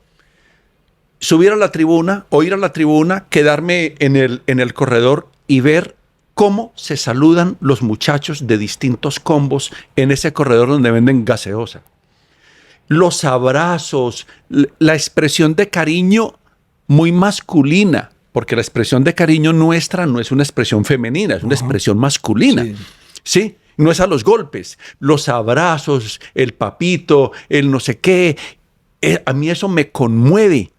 subir a la tribuna o ir a la tribuna, quedarme en el corredor y ver cómo se saludan los muchachos de distintos combos en ese corredor donde venden gaseosa. Los abrazos, la expresión de cariño muy masculina, porque la expresión de cariño nuestra no es una expresión femenina, es una ajá, expresión masculina. sí, ¿Sí? No es a los golpes, los abrazos, el papito, el no sé qué. A mí eso me conmueve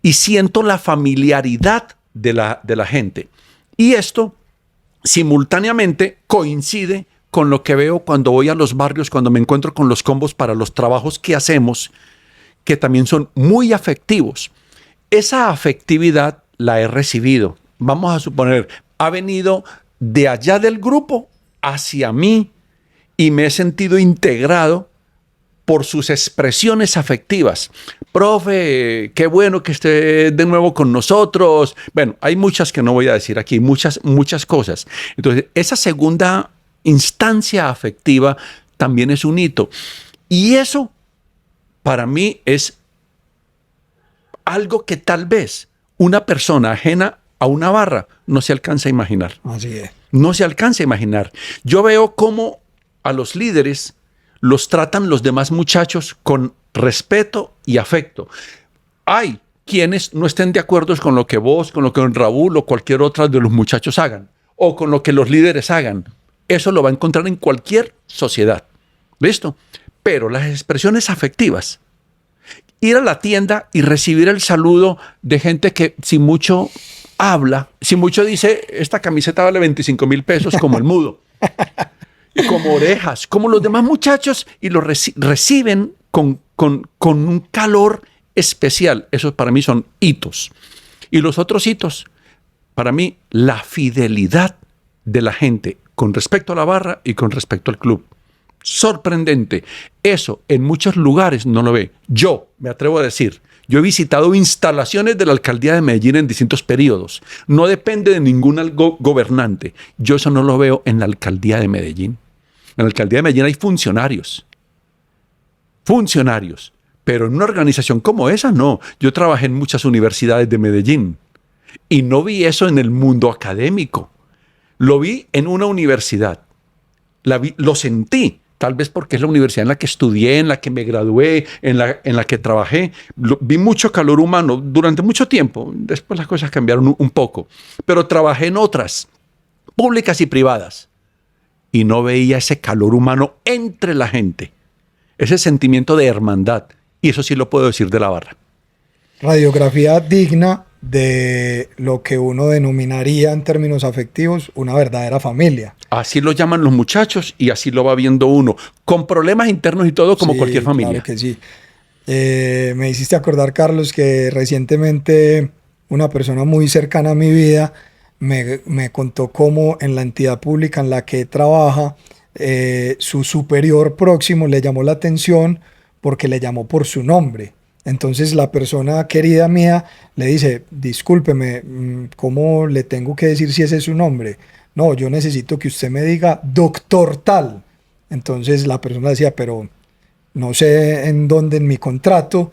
y siento la familiaridad de la gente. Y esto simultáneamente coincide con lo que veo cuando voy a los barrios, cuando me encuentro con los combos para los trabajos que hacemos, que también son muy afectivos. Esa afectividad la he recibido. Vamos a suponer, ha venido de allá del grupo hacia mí y me he sentido integrado por sus expresiones afectivas. Profe, qué bueno que esté de nuevo con nosotros. Bueno, hay muchas que no voy a decir aquí, muchas cosas. Entonces, esa segunda instancia afectiva también es un hito. Y eso para mí es algo que tal vez una persona ajena a una barra no se alcanza a imaginar. así es. No se alcanza a imaginar. Yo veo cómo a los líderes los tratan los demás muchachos con respeto y afecto. Hay quienes no estén de acuerdo con lo que vos, con lo que Raúl o cualquier otro de los muchachos hagan, o con lo que los líderes hagan. Eso lo va a encontrar en cualquier sociedad. ¿Listo? Pero las expresiones afectivas, ir a la tienda y recibir el saludo de gente que sin mucho habla, sin mucho dice, esta camiseta vale 25,000 pesos como el mudo, como orejas, como los demás muchachos y lo reciben con un calor especial. Esos para mí son hitos. Y los otros hitos, para mí, la fidelidad de la gente con respecto a la barra y con respecto al club. Sorprendente. Eso en muchos lugares no lo ve. Yo me atrevo a decir, yo he visitado instalaciones de la alcaldía de Medellín en distintos periodos. No depende de ningún gobernante. Yo eso no lo veo en la alcaldía de Medellín. En la alcaldía de Medellín hay funcionarios, pero en una organización como esa no. Yo trabajé en muchas universidades de Medellín y no vi eso en el mundo académico. Lo vi en una universidad. Lo sentí, tal vez porque es la universidad en la que estudié, en la que me gradué, en la que trabajé. Vi mucho calor humano durante mucho tiempo. Después las cosas cambiaron un poco. Pero trabajé en otras, públicas y privadas. Y no veía ese calor humano entre la gente. Ese sentimiento de hermandad. Y eso sí lo puedo decir de la barra. Radiografía digna de lo que uno denominaría en términos afectivos una verdadera familia. Así lo llaman los muchachos y así lo va viendo uno. Con problemas internos y todo como Sí, cualquier familia. claro que sí. Me hiciste acordar, Carlos, que recientemente una persona muy cercana a mi vida me contó cómo en la entidad pública en la que trabaja, su superior próximo le llamó la atención porque le llamó por su nombre. Entonces la persona querida mía le dice, discúlpeme, ¿cómo le tengo que decir si ese es su nombre? no, yo necesito que usted me diga doctor tal. Entonces la persona decía, pero no sé en dónde en mi contrato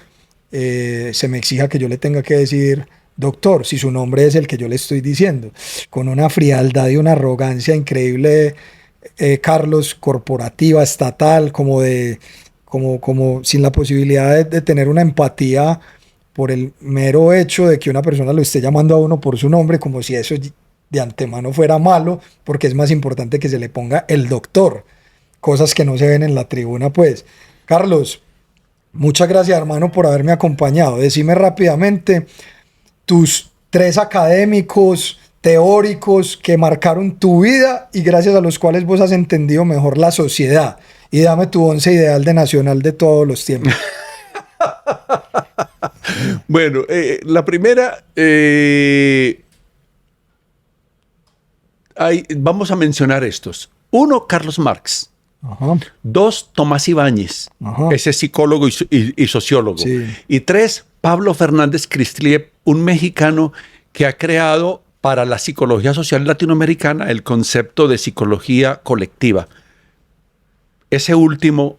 se me exija que yo le tenga que decir doctor, si su nombre es el que yo le estoy diciendo, con una frialdad y una arrogancia increíble, Carlos, corporativa, estatal, como sin la posibilidad de tener una empatía por el mero hecho de que una persona lo esté llamando a uno por su nombre, como si eso de antemano fuera malo, porque es más importante que se le ponga el doctor, cosas que no se ven en la tribuna, pues. Carlos, muchas gracias, hermano, por haberme acompañado. Decime rápidamente tus 3 académicos teóricos que marcaron tu vida y gracias a los cuales vos has entendido mejor la sociedad. Y dame tu 11 ideal de Nacional de todos los tiempos. Bueno, la primera, vamos a mencionar estos. 1, Carlos Marx. Ajá. 2, Tomás Ibáñez, Ajá. ese es psicólogo y sociólogo. Sí. Y 3, Pablo Fernández Cristlieff, un mexicano que ha creado para la psicología social latinoamericana el concepto de psicología colectiva. Ese último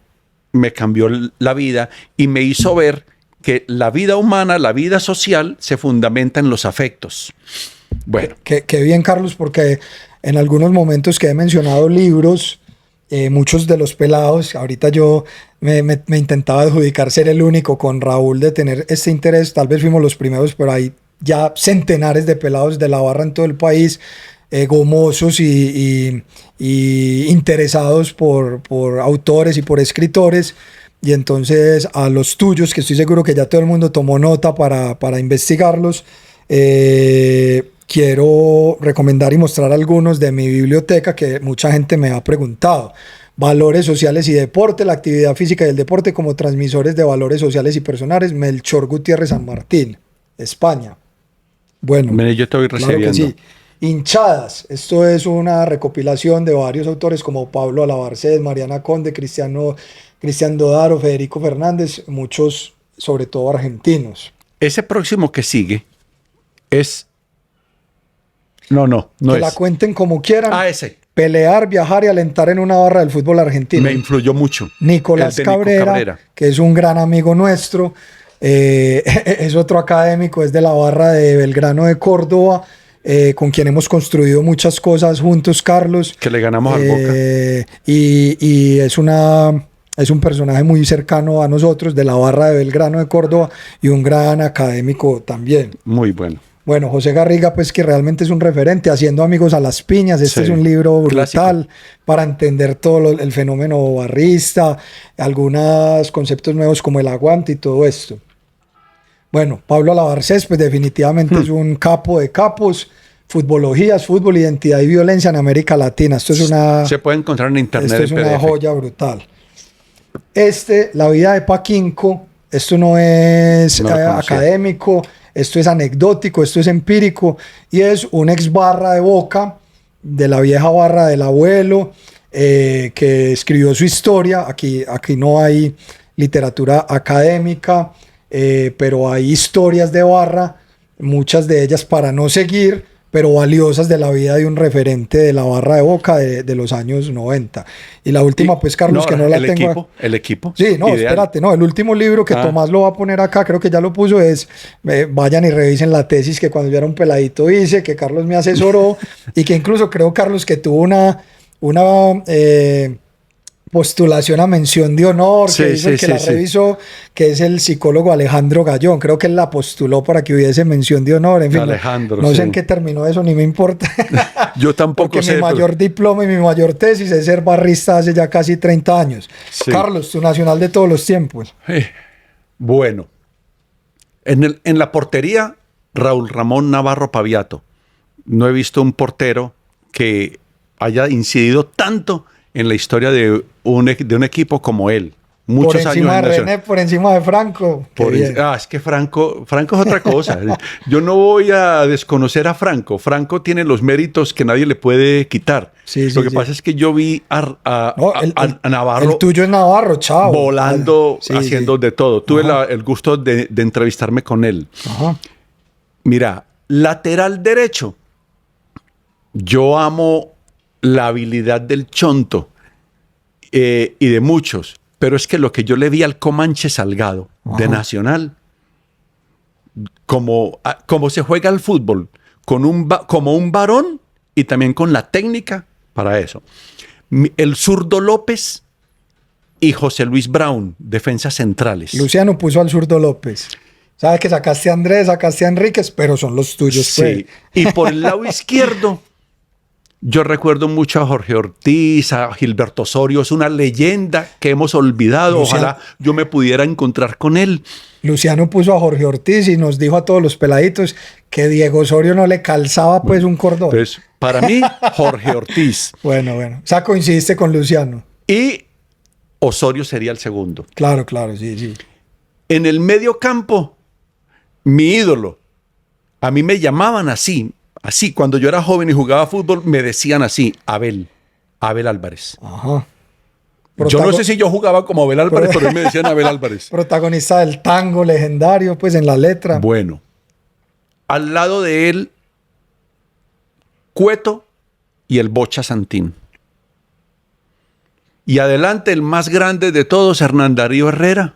me cambió la vida y me hizo ver que la vida humana, la vida social, se fundamenta en los afectos. Bueno. Qué bien, Carlos, porque en algunos momentos que he mencionado libros, muchos de los pelados, ahorita yo me intentaba adjudicar ser el único con Raúl de tener este interés, tal vez fuimos los primeros, pero hay ya centenares de pelados de la barra en todo el país, gomosos y interesados por autores y por escritores. Y entonces a los tuyos, que estoy seguro que ya todo el mundo tomó nota para investigarlos, quiero recomendar y mostrar algunos de mi biblioteca que mucha gente me ha preguntado. Valores sociales y deporte, la actividad física y el deporte como transmisores de valores sociales y personales, Melchor Gutiérrez San Martín, España. Bueno, mire, yo te voy recibiendo. Claro que sí. Hinchadas, esto es una recopilación de varios autores como Pablo Alabarcés, Mariana Conde, Cristian Dodaro, Federico Fernández, muchos sobre todo argentinos. Ese próximo que sigue es... No que es. La cuenten como quieran. Ese. Pelear, viajar y alentar en una barra del fútbol argentino. Me influyó mucho. Nicolás Cabrera, que es un gran amigo nuestro, es otro académico, es de la barra de Belgrano de Córdoba, con quien hemos construido muchas cosas juntos, Carlos. Que le ganamos al Boca. Y es un personaje muy cercano a nosotros, de la barra de Belgrano de Córdoba, y un gran académico también. Muy bueno. Bueno, José Garriga, pues que realmente es un referente, Haciendo amigos a las piñas. Este es un libro brutal para entender todo el fenómeno barrista, algunos conceptos nuevos como el aguante y todo esto. Bueno, Pablo Alabarcés, pues definitivamente es un capo de capos. Futbologías, fútbol, identidad y violencia en América Latina. Esto es una... Se puede encontrar en internet. Esto es una joya brutal. La vida de Paquinco, esto no es académico, esto es anecdótico, esto es empírico, y es un ex barra de Boca, de la vieja barra del abuelo, que escribió su historia. Aquí no hay literatura académica, pero hay historias de barra, muchas de ellas para no seguir, pero valiosas, de la vida de un referente de la barra de Boca de los años 90. Y la última, pues, Carlos, que no la tengo... El equipo. Sí, no, ideal. Espérate, no, el último libro que Tomás lo va a poner acá, creo que ya lo puso, es vayan y revisen la tesis que cuando yo era un peladito hice, que Carlos me asesoró, y que incluso creo, Carlos, que tuvo una postulación a mención de honor, que dice que la revisó, que es el psicólogo Alejandro Gallón. Creo que él la postuló para que hubiese mención de honor. En fin, Alejandro, no sé en qué terminó eso, ni me importa. Yo tampoco porque sé. Mi mayor diploma y mi mayor tesis es ser barrista hace ya casi 30 años. Sí. Carlos, tu nacional de todos los tiempos. Bueno, en la portería, Raúl Ramón Navarro Paviato. No he visto un portero que haya incidido tanto en la historia de un equipo como él. Muchos por encima años de René, por encima de Franco. Es que Franco es otra cosa. Yo no voy a desconocer a Franco. Franco tiene los méritos que nadie le puede quitar. Lo que pasa es que yo vi a Navarro. El tuyo es Navarro, chao. Volando, haciendo de todo. Tuve el gusto de entrevistarme con él. Mira, lateral derecho. Yo amo la habilidad del Chonto y de muchos, pero es que lo que yo le vi al Comanche Salgado de Nacional, como se juega el fútbol, como un varón y también con la técnica para eso. El zurdo López y José Luis Brown, defensas centrales. Luciano puso al zurdo López. Sabes que sacaste a Andrés, sacaste a Enríquez, pero son los tuyos. Sí. Y por el lado izquierdo, yo recuerdo mucho a Jorge Ortiz, a Gilberto Osorio. Es una leyenda que hemos olvidado. Ojalá yo me pudiera encontrar con él. Luciano puso a Jorge Ortiz y nos dijo a todos los peladitos que Diego Osorio no le calzaba pues un cordón. Pues, para mí, Jorge Ortiz. Bueno. O sea, coincidiste con Luciano. Y Osorio sería el segundo. Claro, sí. En el medio campo, mi ídolo. A mí me llamaban así. Cuando yo era joven y jugaba fútbol, me decían así, Abel Álvarez. Ajá. Yo no sé si yo jugaba como Abel Álvarez, pero me decían Abel Álvarez. Protagonista del tango legendario, pues en la letra. Bueno, al lado de él, Cueto y el Bocha Santín. Y adelante, el más grande de todos, Hernán Darío Herrera.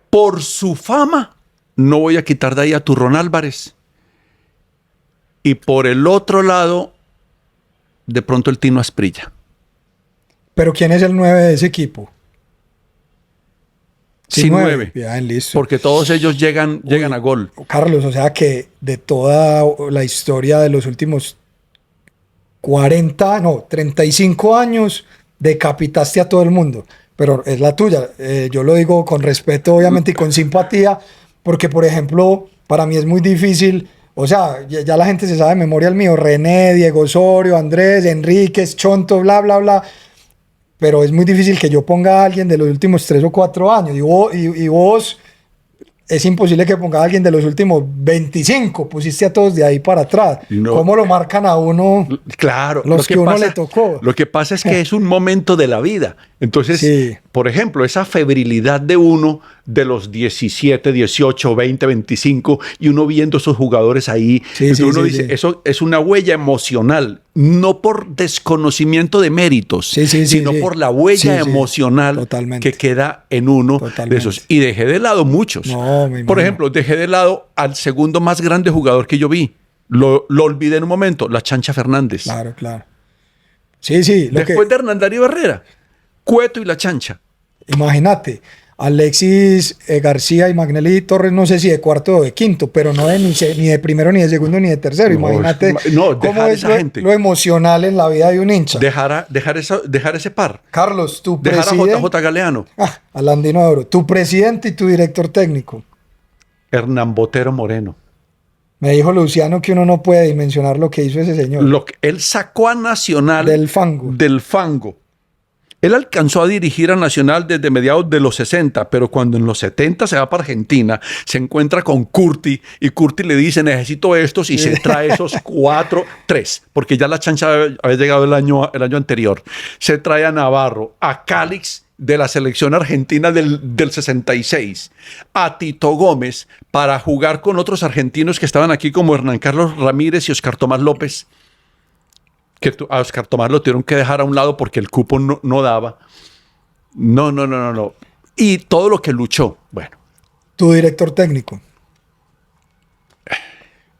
Por su fama, no voy a quitar de ahí a Turrón Álvarez. Y por el otro lado, de pronto el Tino Asprilla. ¿Pero quién es el 9 de ese equipo? Sí, 9. Bien, listo. Porque todos ellos llegan a gol. Carlos, o sea que de toda la historia de los últimos 35 años, decapitaste a todo el mundo. Pero es la tuya. Yo lo digo con respeto, obviamente, y con simpatía, porque, por ejemplo, para mí es muy difícil. O sea, ya la gente se sabe de memoria el mío. René, Diego Osorio, Andrés, Enríquez, Chonto, bla, bla, bla. Pero es muy difícil que yo ponga a alguien de los últimos 3 o 4 años. Y vos, es imposible que ponga a alguien de los últimos 25. Pusiste a todos de ahí para atrás. No. ¿Cómo lo marcan a uno? Claro. Los que uno le tocó. Lo que pasa es que es un momento de la vida. Entonces, sí. Por ejemplo, esa febrilidad de uno de los 17, 18, 20, 25, y uno viendo esos jugadores ahí, uno dice, eso es una huella emocional, no por desconocimiento de méritos, sino por la huella emocional que queda en uno de esos. Y dejé de lado muchos. No, por ejemplo, dejé de lado al segundo más grande jugador que yo vi. Lo olvidé en un momento, la Chancha Fernández. Claro. Sí. Después de Hernán Darío Herrera, Cueto y la Chancha. Imagínate, Alexis García y Magnelli Torres, no sé si de cuarto o de quinto, pero no ni de primero, ni de segundo, ni de tercero. Imagínate cómo es lo emocional en la vida de un hincha. Dejar ese par. Carlos, tu presidente. Dejar a JJ Galeano. Al Andino de Oro. Tu presidente y tu director técnico. Hernán Botero Moreno. Me dijo Luciano que uno no puede dimensionar lo que hizo ese señor. Él sacó a Nacional del fango. Él alcanzó a dirigir a Nacional desde mediados de los 60, pero cuando en los 70 se va para Argentina, se encuentra con Curti, y Curti le dice, necesito estos, y se trae esos 3, porque ya la Chancha había llegado el año anterior. Se trae a Navarro, a Calix de la selección argentina del 66, a Tito Gómez para jugar con otros argentinos que estaban aquí como Hernán Carlos Ramírez y Oscar Tomás López, que a Oscar Tomás lo tuvieron que dejar a un lado porque el cupo no daba. No. Y todo lo que luchó, bueno. Tu director técnico.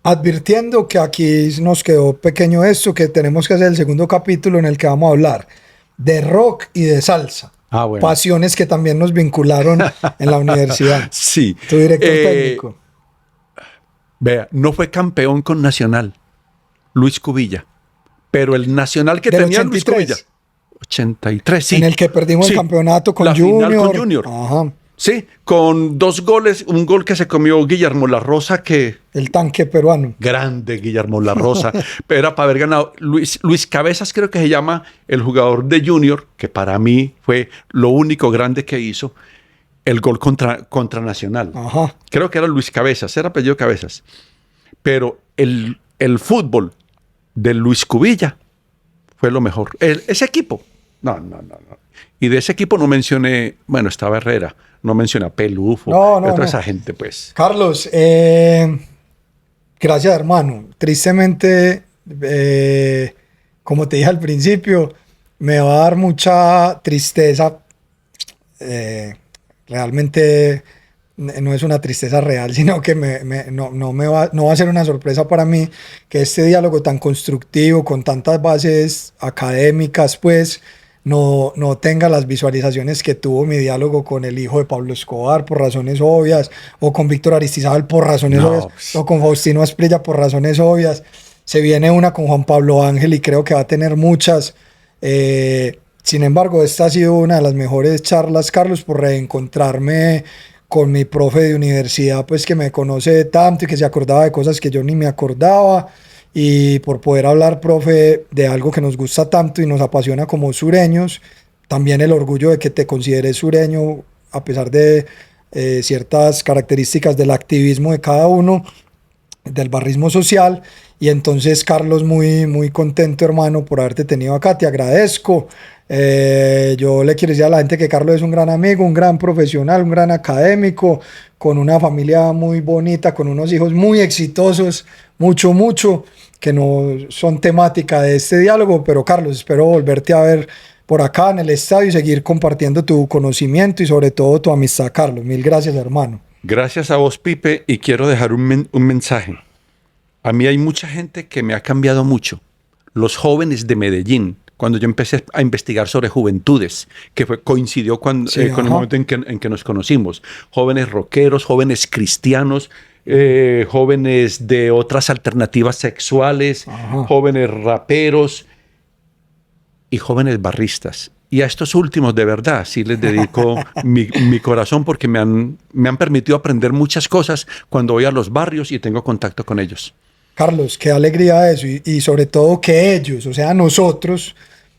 Advirtiendo que aquí nos quedó pequeño esto, que tenemos que hacer el segundo capítulo en el que vamos a hablar de rock y de salsa. Bueno. Pasiones que también nos vincularon en la universidad. Sí. Tu director técnico. Vea, no fue campeón con Nacional, Luis Cubilla. Pero el Nacional que tenía 83. Luis Cubilla. 83, sí. En el que perdimos el campeonato con Junior. Final con Junior. Ajá. Sí, con 2 goles, un gol que se comió Guillermo La Rosa, que... El tanque peruano. Grande Guillermo La Rosa. Era para haber ganado. Luis Cabezas creo que se llama el jugador de Junior, que para mí fue lo único grande que hizo, el gol contra Nacional. Ajá. Creo que era Luis Cabezas, era apellido Cabezas. Pero el fútbol de Luis Cubilla fue lo mejor. Ese equipo, no. Y de ese equipo no mencioné, bueno, estaba Herrera, no mencioné a Pelufo, toda esa gente, pues. Carlos, gracias, hermano. Tristemente, como te dije al principio, me va a dar mucha tristeza. Realmente no es una tristeza real, sino que no va a ser una sorpresa para mí que este diálogo tan constructivo, con tantas bases académicas, pues no tenga las visualizaciones que tuvo mi diálogo con el hijo de Pablo Escobar por razones obvias, o con Víctor Aristizábal por razones obvias, o con Faustino Asprilla por razones obvias. Se viene una con Juan Pablo Ángel y creo que va a tener muchas. Sin embargo, esta ha sido una de las mejores charlas, Carlos, por reencontrarme con mi profe de universidad, pues que me conoce tanto y que se acordaba de cosas que yo ni me acordaba, y por poder hablar, profe, de algo que nos gusta tanto y nos apasiona como sureños. También el orgullo de que te consideres sureño, a pesar de ciertas características del activismo de cada uno, del barrismo social. Y entonces, Carlos, muy, muy contento, hermano, por haberte tenido acá. Te agradezco. Yo le quiero decir a la gente que Carlos es un gran amigo, un gran profesional, un gran académico, con una familia muy bonita, con unos hijos muy exitosos, mucho, mucho, que no son temática de este diálogo. Pero, Carlos, espero volverte a ver por acá en el estadio y seguir compartiendo tu conocimiento y sobre todo tu amistad, Carlos. Mil gracias, hermano. Gracias a vos, Pipe, y quiero dejar un mensaje. A mí hay mucha gente que me ha cambiado mucho. Los jóvenes de Medellín, cuando yo empecé a investigar sobre juventudes, coincidió con el momento en que nos conocimos. Jóvenes rockeros, jóvenes cristianos, jóvenes de otras alternativas sexuales, jóvenes raperos y jóvenes barristas. Y a estos últimos, de verdad, sí les dedico mi corazón, porque me han permitido aprender muchas cosas cuando voy a los barrios y tengo contacto con ellos. Carlos, qué alegría eso, y sobre todo que ellos, o sea, nosotros,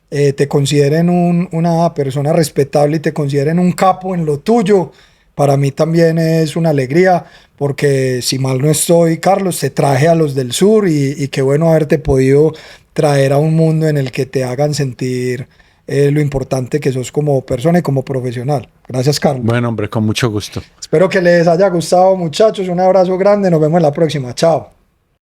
te consideren una persona respetable y te consideren un capo en lo tuyo. Para mí también es una alegría, porque si mal no estoy, Carlos, te traje a los del sur, y qué bueno haberte podido traer a un mundo en el que te hagan sentir lo importante que sos como persona y como profesional. Gracias, Carlos. Bueno, hombre, con mucho gusto. Espero que les haya gustado, muchachos. Un abrazo grande. Nos vemos en la próxima. Chao.